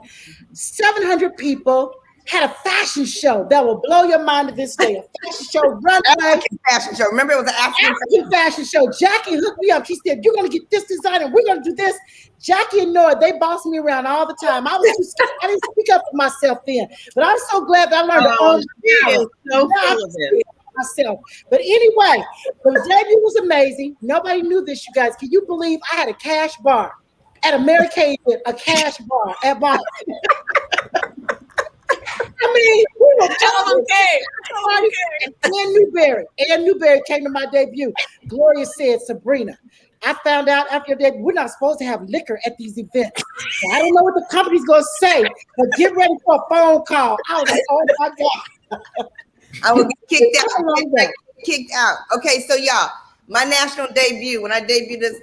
700 people. Had a fashion show that will blow your mind to this day. A fashion show, runway. Fashion show. Remember, it was an African fashion show. Jackie hooked me up. She said, you're going to get this design and we're going to do this. Jackie and Nora, they bossed me around all the time. I didn't speak up for myself then. But I'm so glad that I learned to own myself. But anyway, the debut was amazing. Nobody knew this, you guys. Can you believe I had a cash bar at a Mary Kay event, a cash bar at Bar. I mean, we were Ann Newberry came to my debut. Gloria said, Sabrina, I found out after that we're not supposed to have liquor at these events. So I don't know what the company's going to say, but get ready for a phone call. I was like, oh my God. I was kicked out. Okay, so y'all, my national debut, when I debuted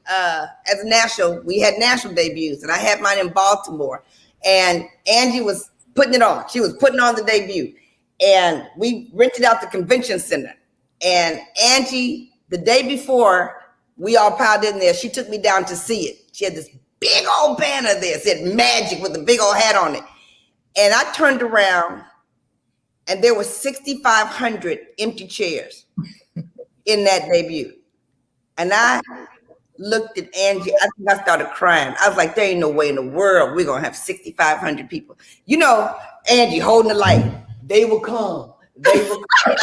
as a national, we had national debuts, and I had mine in Baltimore. And Angie was putting it on. She was putting on the debut. And we rented out the convention center. And Angie, the day before we all piled in there, she took me down to see it. She had this big old banner there, said Magic with a big old hat on it. And I turned around and there were 6,500 empty chairs in that debut. And I looked at Angie. I think I started crying. I was like, there ain't no way in the world we're going to have 6,500 people. You know, Angie holding the light. They will come. They will come.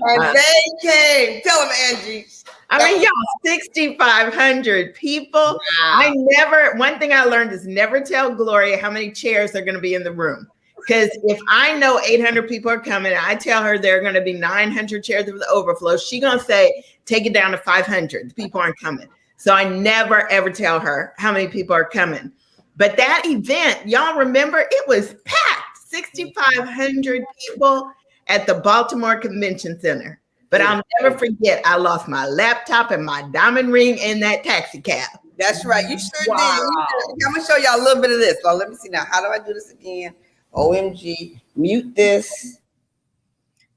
And they came. Tell them, Angie. I mean, y'all, 6,500 people. Wow. One thing I learned is never tell Gloria how many chairs are going to be in the room. Because if I know 800 people are coming, I tell her there are going to be 900 chairs of the overflow, she's going to say, take it down to 500. The people aren't coming. So I never, ever tell her how many people are coming. But that event, y'all remember, it was packed, 6,500 people at the Baltimore Convention Center. But I'll never forget, I lost my laptop and my diamond ring in that taxi cab. That's right. You sure Wow. did. I'm going to show y'all a little bit of this. Well, let me see now. How do I do this again? OMG. Mute this.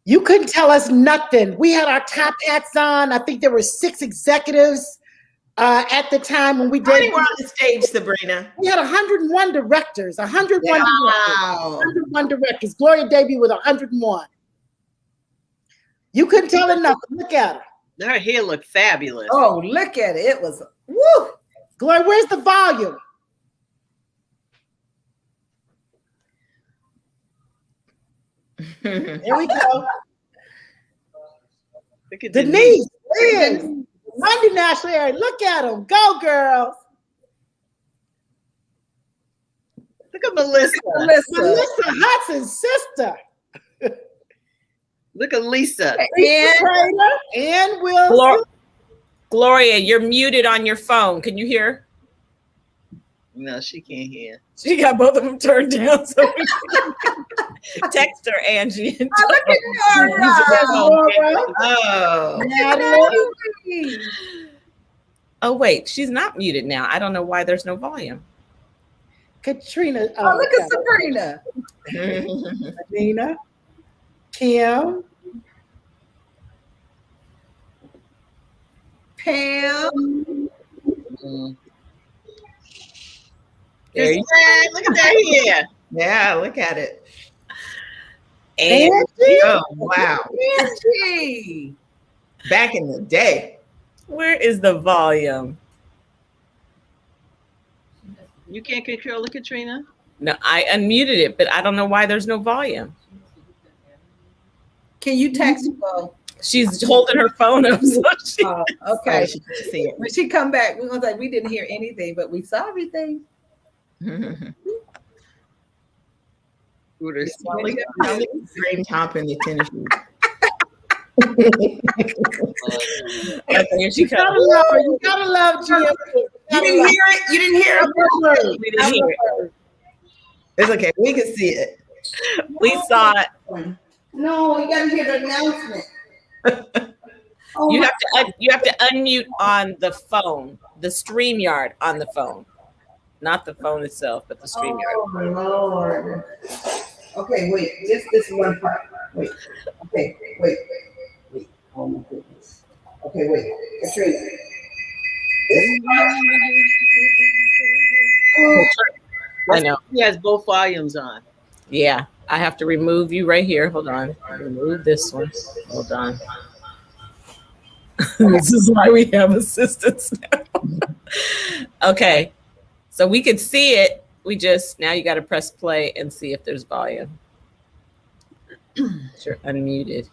You couldn't tell us nothing. We had our top hats on. I think there were 6 executives at the time when we did. How many were on the stage, Sabrina? We had 101 directors. 101 Wow. 101 directors. Gloria Davy with 101. You couldn't tell her nothing. Look at her. Her hair looked fabulous. Oh, look at it. It was, woo. Gloria, where's the volume? There we go. Look at Denise, Liz, Monday National Area. Look at them. Go, girls. Look at Melissa. Melissa Hudson's sister. Look at Lisa. And Will. Gloria, you're muted on your phone. Can you hear? No, she can't hear. She got both of them turned down. So we can text her, Angie. And Look at Nora. Oh. Oh, wait, she's not muted now. I don't know why there's no volume. Katrina. Oh, look at Sabrina. Nina. Kim. Pam. There you Look at that hair. Yeah, look at it. And Oh, wow. Angie. Back in the day. where is the volume? You can't control it, Katrina? No, I unmuted it, but I don't know why there's no volume. Can you text Bo? She's holding her phone up. So she, Okay. She can see it. When she come back, we're gonna say we didn't hear anything, but we saw everything. Green top and the tennis shoes. here she You comes. gotta love GM. You didn't hear it? You didn't hear it? We didn't hear it. It's okay. We can see it. We saw it. No, you gotta hear the announcement. Oh, You have to unmute on the phone, the StreamYard on the phone, not the phone itself, but the StreamYard. oh my Lord. Okay, wait. Just this one part. Wait. Okay, wait. Oh my goodness. Okay, wait. Katrina. I know. He has both volumes on. Yeah, I have to remove you right here. Hold on. Remove this one. Hold on. This is why we have assistants now. Okay, so we could see it. We just now you got to press play and see if there's volume. You're unmuted.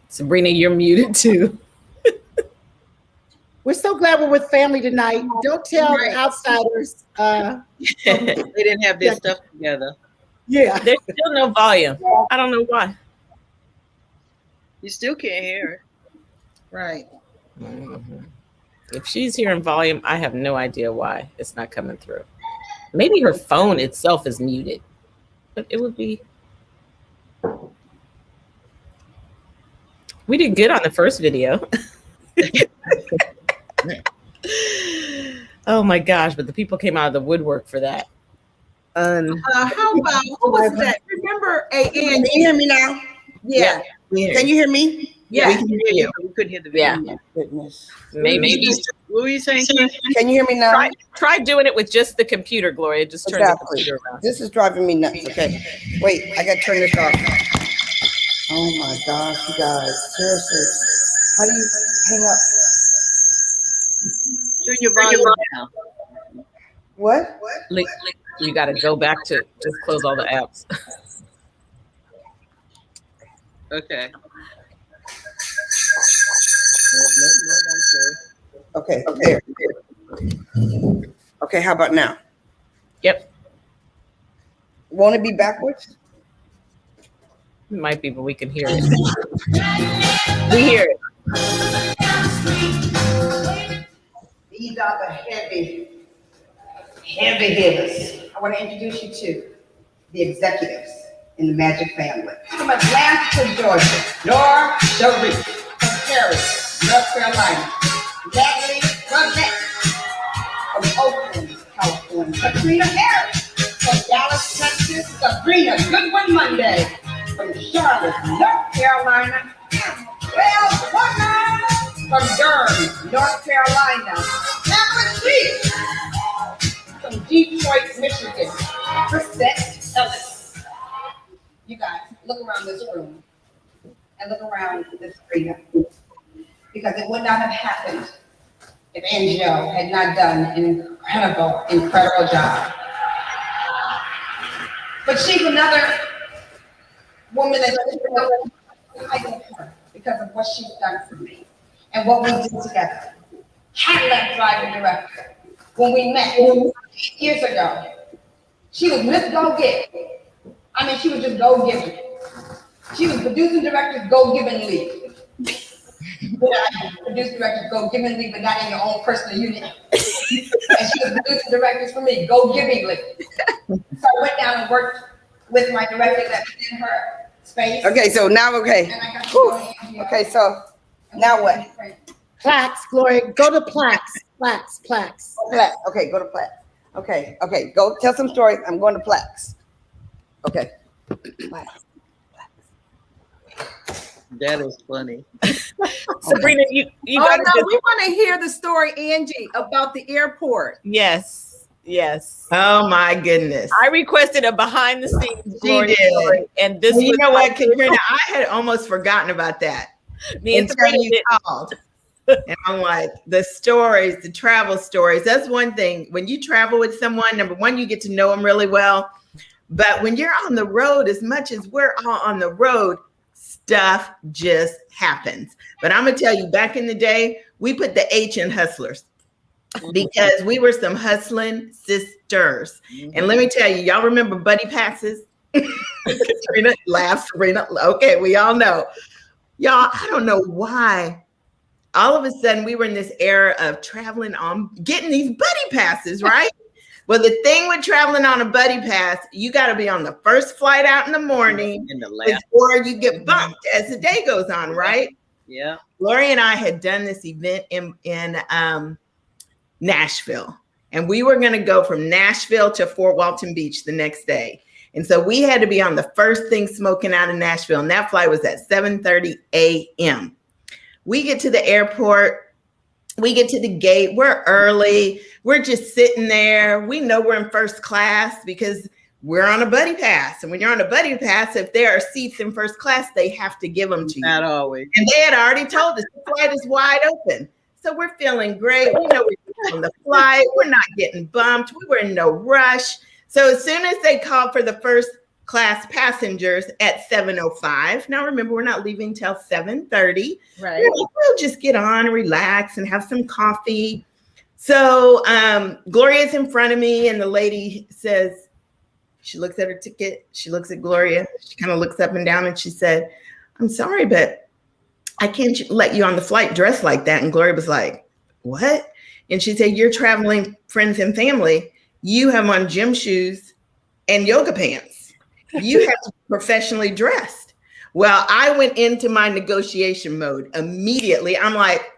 Sabrina, you're muted too. We're so glad we're with family tonight. Don't tell the outsiders. They didn't have their stuff together. Yeah. There's still no volume. I don't know why. You still can't hear it. Right. Mhm. If she's hearing volume, I have no idea why it's not coming through. Maybe her phone itself is muted, but it would be. We did good on the first video. Oh my gosh, but the people came out of the woodwork for that. How about who was that? Remember Can you hear me now? Yeah. Can you hear me? Yeah. We can hear you. We couldn't hear the video. Yeah. Goodness. Maybe What were you saying? Can you hear me now? try doing it with just the computer, Gloria. Just turn the Exactly. computer around. This is driving me nuts. Okay. Wait, I gotta turn this off. Oh my gosh, you guys. Seriously. How do you hang up? Turn your volume down. What? You got to go back to just close all the apps. Okay. Okay, there. Okay, how about now? Yep. Won't it be backwards? It might be, but we can hear it. We hear it. These are the heavy hitters. I want to introduce you to the executives in the Magic family. From Atlanta, Georgia, Nora Cherie. From Paris, North Carolina, Natalie Burnett. From Oakland, California, Katrina Harris. From Dallas, Texas, Sabrina Goodwin Monday. From Charlotte, North Carolina, Well Butler. From Durham, North Carolina, Pamela Street. From Detroit, Michigan, Chrisette Ellis. You guys, look around this room and look around this arena, because it would not have happened if Angel had not done an incredible job. But she's another woman that I love her because of what she's done for me and what we did together. Cadillac driver director. When we met 8 years ago, she was Miss Go Get. I mean, she was just go giving. She was producing directors go giving leave. Producing directors go giving leave, but not in your own personal unit. And she was producing directors for me go giving leave. So I went down and worked with my director that was in her space. Okay, so now okay. Okay, so now what? Plaques, Gloria. Go to plaques. Plaques. Plaques. Okay, go to plaques. Okay. Go tell some stories. I'm going to plaques. Okay. That is funny. Sabrina, you got no, we want to hear the story, Angie, about the airport. Yes. Oh my goodness. I requested a behind the scenes She did. story, and this you know what, Katrina, I had almost forgotten about that. Me and Sabrina you called. And I'm like, the stories, the travel stories, that's one thing. When you travel with someone, number one, you get to know them really well. But when you're on the road, as much as we're all on the road, stuff just happens. But I'm going to tell you, back in the day, we put the H in hustlers because we were some hustling sisters. And let me tell you, y'all remember buddy passes? Katrina laughs, Serena. Okay, we all know. Y'all, I don't know why. All of a sudden, we were in this era of traveling on, getting these buddy passes, right? Well, the thing with traveling on a buddy pass, you got to be on the first flight out in the morning before you get bumped as the day goes on, right? Yeah. Gloria and I had done this event in Nashville, and we were going to go from Nashville to Fort Walton Beach the next day. And so we had to be on the first thing smoking out of Nashville, and that flight was at 7:30 a.m. We get to the airport. We get to the gate. We're early. We're just sitting there. We know we're in first class because we're on a buddy pass. And when you're on a buddy pass, if there are seats in first class, they have to give them to you. Not always. And they had already told us the flight is wide open. So we're feeling great. We know we're on the flight. We're not getting bumped. We were in no rush. So as soon as they called for the first class passengers at 7:05. Now remember, we're not leaving till 7:30. Right. We'll just get on and relax and have some coffee. So Gloria's in front of me, and the lady says, she looks at her ticket, she looks at Gloria, she kind of looks up and down, and she said, "I'm sorry, but I can't let you on the flight dressed like that." And Gloria was like, "What?" And she said, "You're traveling friends and family. You have on gym shoes and yoga pants. You have to be professionally dressed." Well, I went into my negotiation mode immediately. I'm like,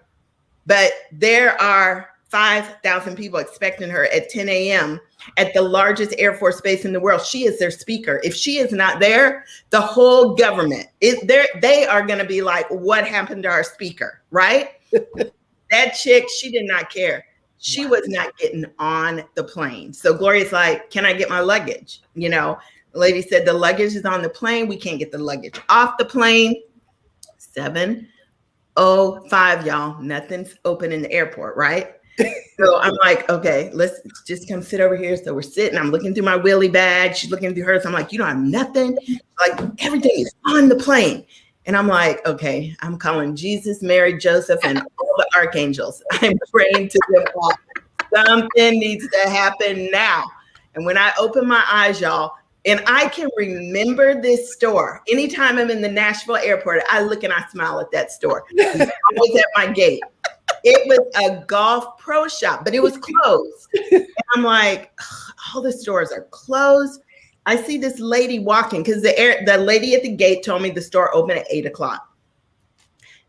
but there are 5,000 people expecting her at 10 a.m. at the largest Air Force base in the world. She is their speaker. If she is not there, the whole government is there. They are going to be like, "What happened to our speaker?" Right? That chick, she did not care. She was not getting on the plane. So Gloria's like, "Can I get my luggage?" You know, the lady said, "The luggage is on the plane. We can't get the luggage off the plane." 7:05, y'all. Nothing's open in the airport, right? So I'm like, okay, let's just come sit over here. So we're sitting. I'm looking through my wheelie bag. She's looking through hers. I'm like, "You don't have nothing?" Like, everything is on the plane. And I'm like, okay, I'm calling Jesus, Mary, Joseph, and all the archangels. I'm praying to them all. Something needs to happen now. And when I open my eyes, y'all, And I can remember this store. Anytime I'm in the Nashville airport, I look and I smile at that store. It's always at my gate. It was a golf pro shop, but it was closed. And I'm like, all the stores are closed. I see this lady walking because the lady at the gate told me the store opened at 8 o'clock.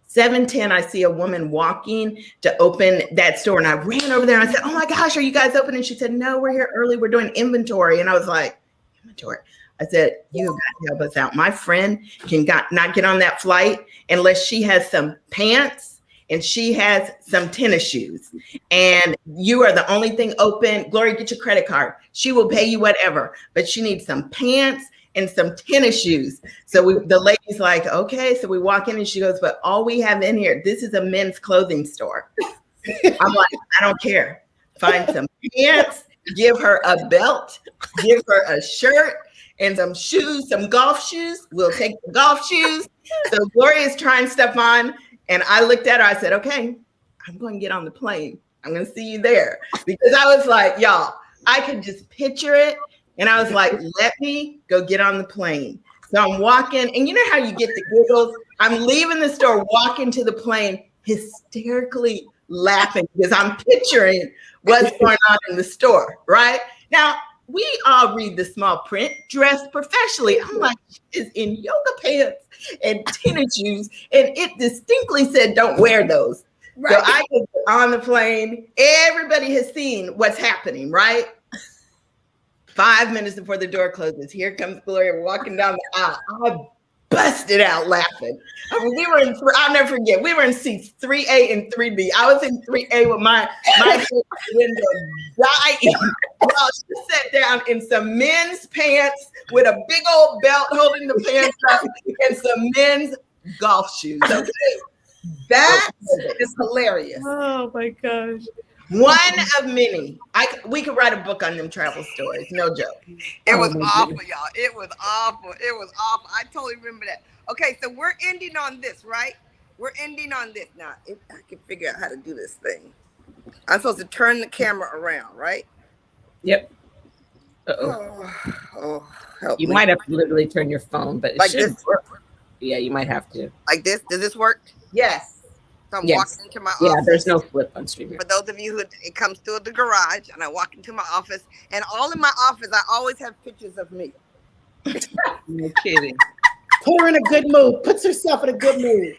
7:10, I see a woman walking to open that store. And I ran over there and I said, oh my gosh, are you guys open? And she said, no, we're here early. We're doing inventory. And I was like, inventory? I said, you got to help us out. My friend can not get on that flight unless she has some pants and she has some tennis shoes. And you are the only thing open. Gloria, get your credit card. She will pay you whatever, but she needs some pants and some tennis shoes. So the lady's like, okay. So we walk in and she goes, but all we have in here, this is a men's clothing store. I'm like, I don't care. Find some pants, give her a belt, give her a shirt and some shoes, some golf shoes. We'll take the golf shoes. So Gloria's trying stuff on. And I looked at her, I said, okay, I'm going to get on the plane. I'm going to see you there. Because I was like, y'all, I could just picture it. And I was like, let me go get on the plane. So I'm walking, and you know how you get the giggles? I'm leaving the store, walking to the plane, hysterically laughing because I'm picturing what's going on in the store, right? Now, we all read the small print, dressed professionally. I'm like, she is in yoga pants and tennis shoes, and it distinctly said, don't wear those. Right. So I get on the plane. Everybody has seen what's happening, right? 5 minutes before the door closes, here comes Gloria walking down the aisle. I busted out laughing. I mean, I'll never forget, we were in seats 3A and 3B. I was in 3A with my window dying while she sat down in some men's pants with a big old belt holding the pants up and some men's golf shoes. Okay? That is hilarious. Oh my gosh. One of many. We could write a book on them travel stories. No joke. It was awful, y'all. It was awful. It was awful. I totally remember that. Okay, so we're ending on this, right? We're ending on this. Now, if I can figure out how to do this thing. I'm supposed to turn the camera around, right? Yep. Oh, help You me. might have to literally turn your phone, but it Like should this? work. Yeah, you might have to. Like this? Does this work? Yes. So I'm Yes. walking into my Yeah, office. there's no flip on stream. For those of you who it comes through the garage, and I walk into my office, and all in my office, I always have pictures of me. No kidding. Put her in a good mood. Puts herself in a good mood.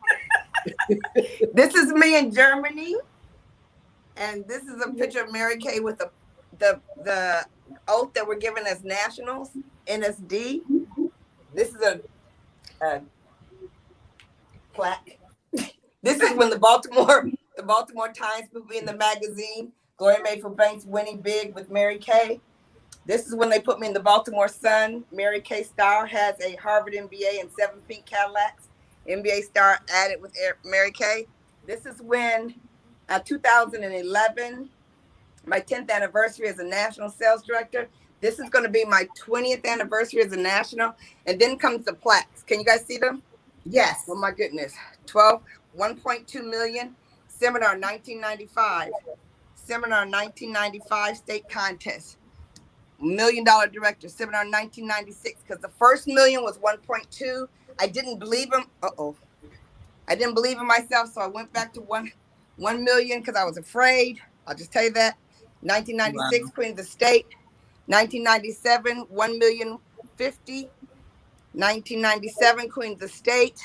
This is me in Germany, and this is a picture of Mary Kay with the oath that we're given as nationals, NSD. This is a plaque. This is when the Baltimore Times put me in the magazine. Gloria Mayfield Banks winning big with Mary Kay. This is when they put me in the Baltimore Sun. Mary Kay Star has a Harvard MBA and 7 pink Cadillacs. MBA Star added with Mary Kay. This is when 2011, my 10th anniversary as a national sales director. This is going to be my 20th anniversary as a national. And then comes the plaques. Can you guys see them? Yes. Oh my goodness. 1.2 million. Seminar 1995. Seminar 1995 state contest. $1 million director. Seminar 1996. Because the first million was 1.2. I didn't believe him. I didn't believe in myself. So I went back to 1 million because I was afraid. I'll just tell you that. 1996, wow. Queen of the State. 1997, 1,050,000. 1997, Queen of the State.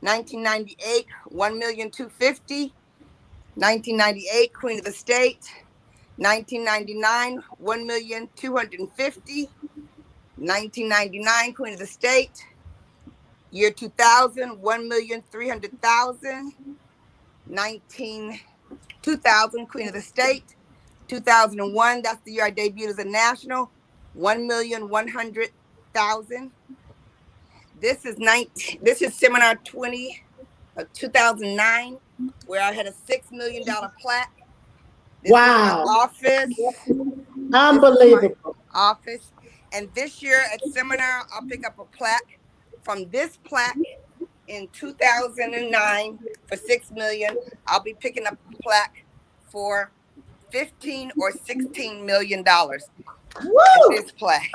1998, 1,250,000. 1998, Queen of the State. 1999, 1,250,000. 1999, Queen of the State. Year 2000, 1,300,000. 2000, Queen of the State. 2001, that's the year I debuted as a national, 1,100,000. This is seminar 2009, where I had a $6 million plaque. This wow. Office. Unbelievable. Office. And this year at seminar, I'll pick up a plaque from this plaque in 2009 for $6 million. I'll be picking up a plaque for $15 or $16 million. Woo! This plaque.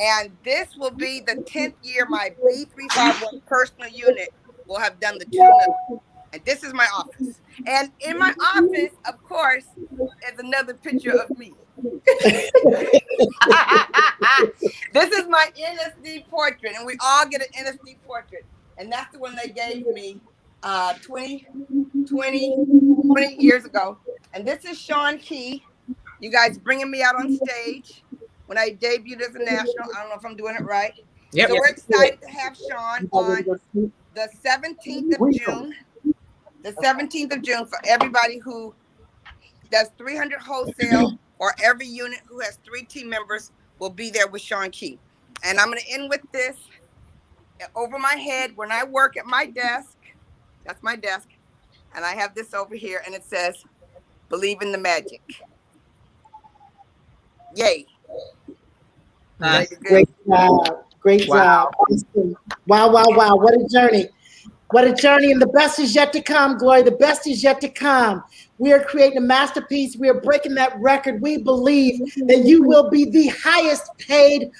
And this will be the 10th year my B351 personal unit will have done the 2 million. And this is my office. And in my office, of course, is another picture of me. This is my NSD portrait, and we all get an NSD portrait. And that's the one they gave me 20 years ago. And this is Sean Key. You guys bringing me out on stage when I debuted as a national. I don't know if I'm doing it right. Yep. So we're excited to have Sean on the 17th of June. The 17th of June for everybody who does 300 wholesale or every unit who has 3 team members will be there with Sean Key. And I'm going to end with this over my head when I work at my desk. That's my desk. And I have this over here and it says, believe in the magic. Yay. Great job. Great job. Wow, wow, wow. What a journey. What a journey. And the best is yet to come, Gloria. The best is yet to come. We are creating a masterpiece. We are breaking that record. We believe that you will be the highest paid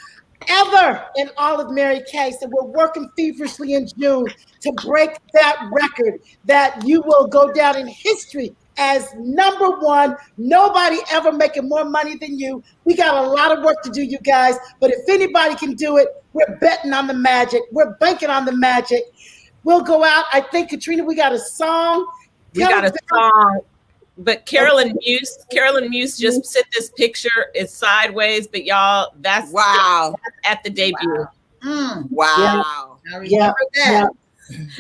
ever in all of Mary Kay. So we're working feverishly in June to break that record, that you will go down in history as #1. Nobody ever making more money than you. We got a lot of work to do, you guys. But if anybody can do it, we're betting on the magic. We're banking on the magic. We'll go out. I think, Katrina, we got a song. We got a song. But Carolyn Muse just sent this picture. It's sideways, but y'all, that's wow. At the debut. Wow. Yeah.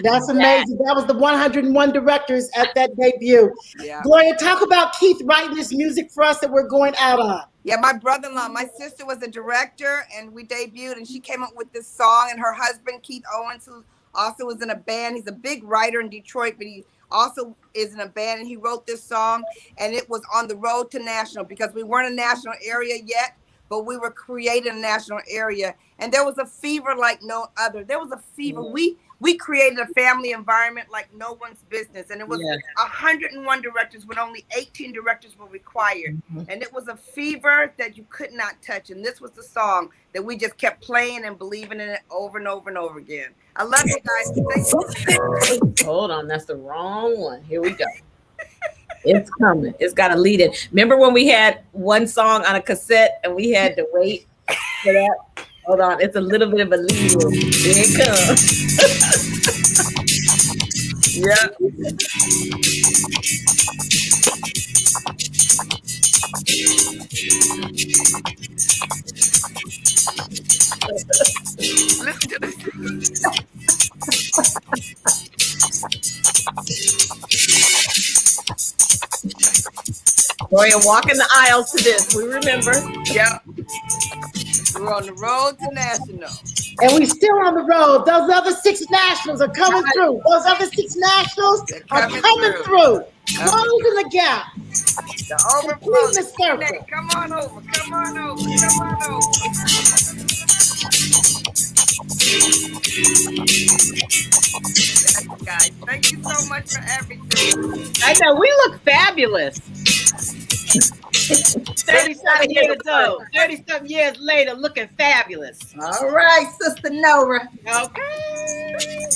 That's amazing. That was the 101 directors at that debut. Yeah. Gloria, talk about Keith writing this music for us that we're going out on. Yeah, my brother-in-law, my sister was a director, and we debuted, and she came up with this song, and her husband, Keith Owens, who also was in a band. He's a big writer in Detroit, but he also is in a band, and he wrote this song, and it was on the road to national because we weren't a national area yet, but we were creating a national area, and there was a fever like no other. There was a fever. We created a family environment like no one's business, and it was 101 directors when only 18 directors were required, and it was a fever that you could not touch, and this was the song that we just kept playing and believing in it over and over and over again. I love you guys. Thank you. Hold on, that's the wrong one. Here we go. It's coming. It's got to lead in. Remember when we had one song on a cassette and we had to wait for that? Hold on, it's a little bit of a lead in. Here it comes. Yeah. Listen to this. Gloria walking the aisles to this. We remember. Yeah. We're on the road to national. And we still on the road. Those other 6 nationals are coming through. Those other 6 nationals are coming through. Closing the gap. The overflow. The circle. Come on over. Come on over. Come on over. Thank you, guys. Thank you so much for everything. I know we look fabulous. 30-something years old, 30-something years later, looking fabulous. All right, Sister Nora. Okay.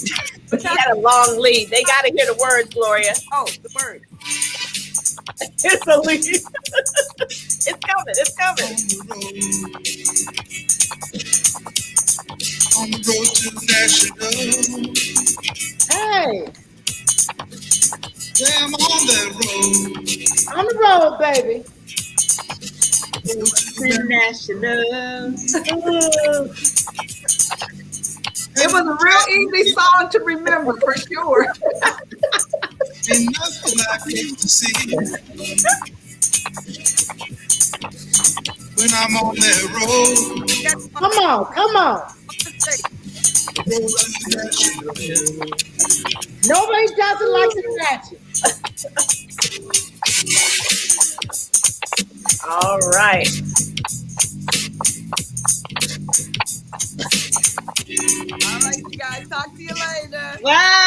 But you had a long lead. They got to hear the words, Gloria. Oh, the word. It's a lead. It's coming. It's coming. On the road to national. Hey. Yeah, I'm on that road. On the road, baby. National. It was a real easy song to remember for sure. Ain't nothing I came to see. When I'm on that road. Come on, come on. Road to national. Nobody doesn't like the ratchet. All right. All right, you guys. Talk to you later. Wow.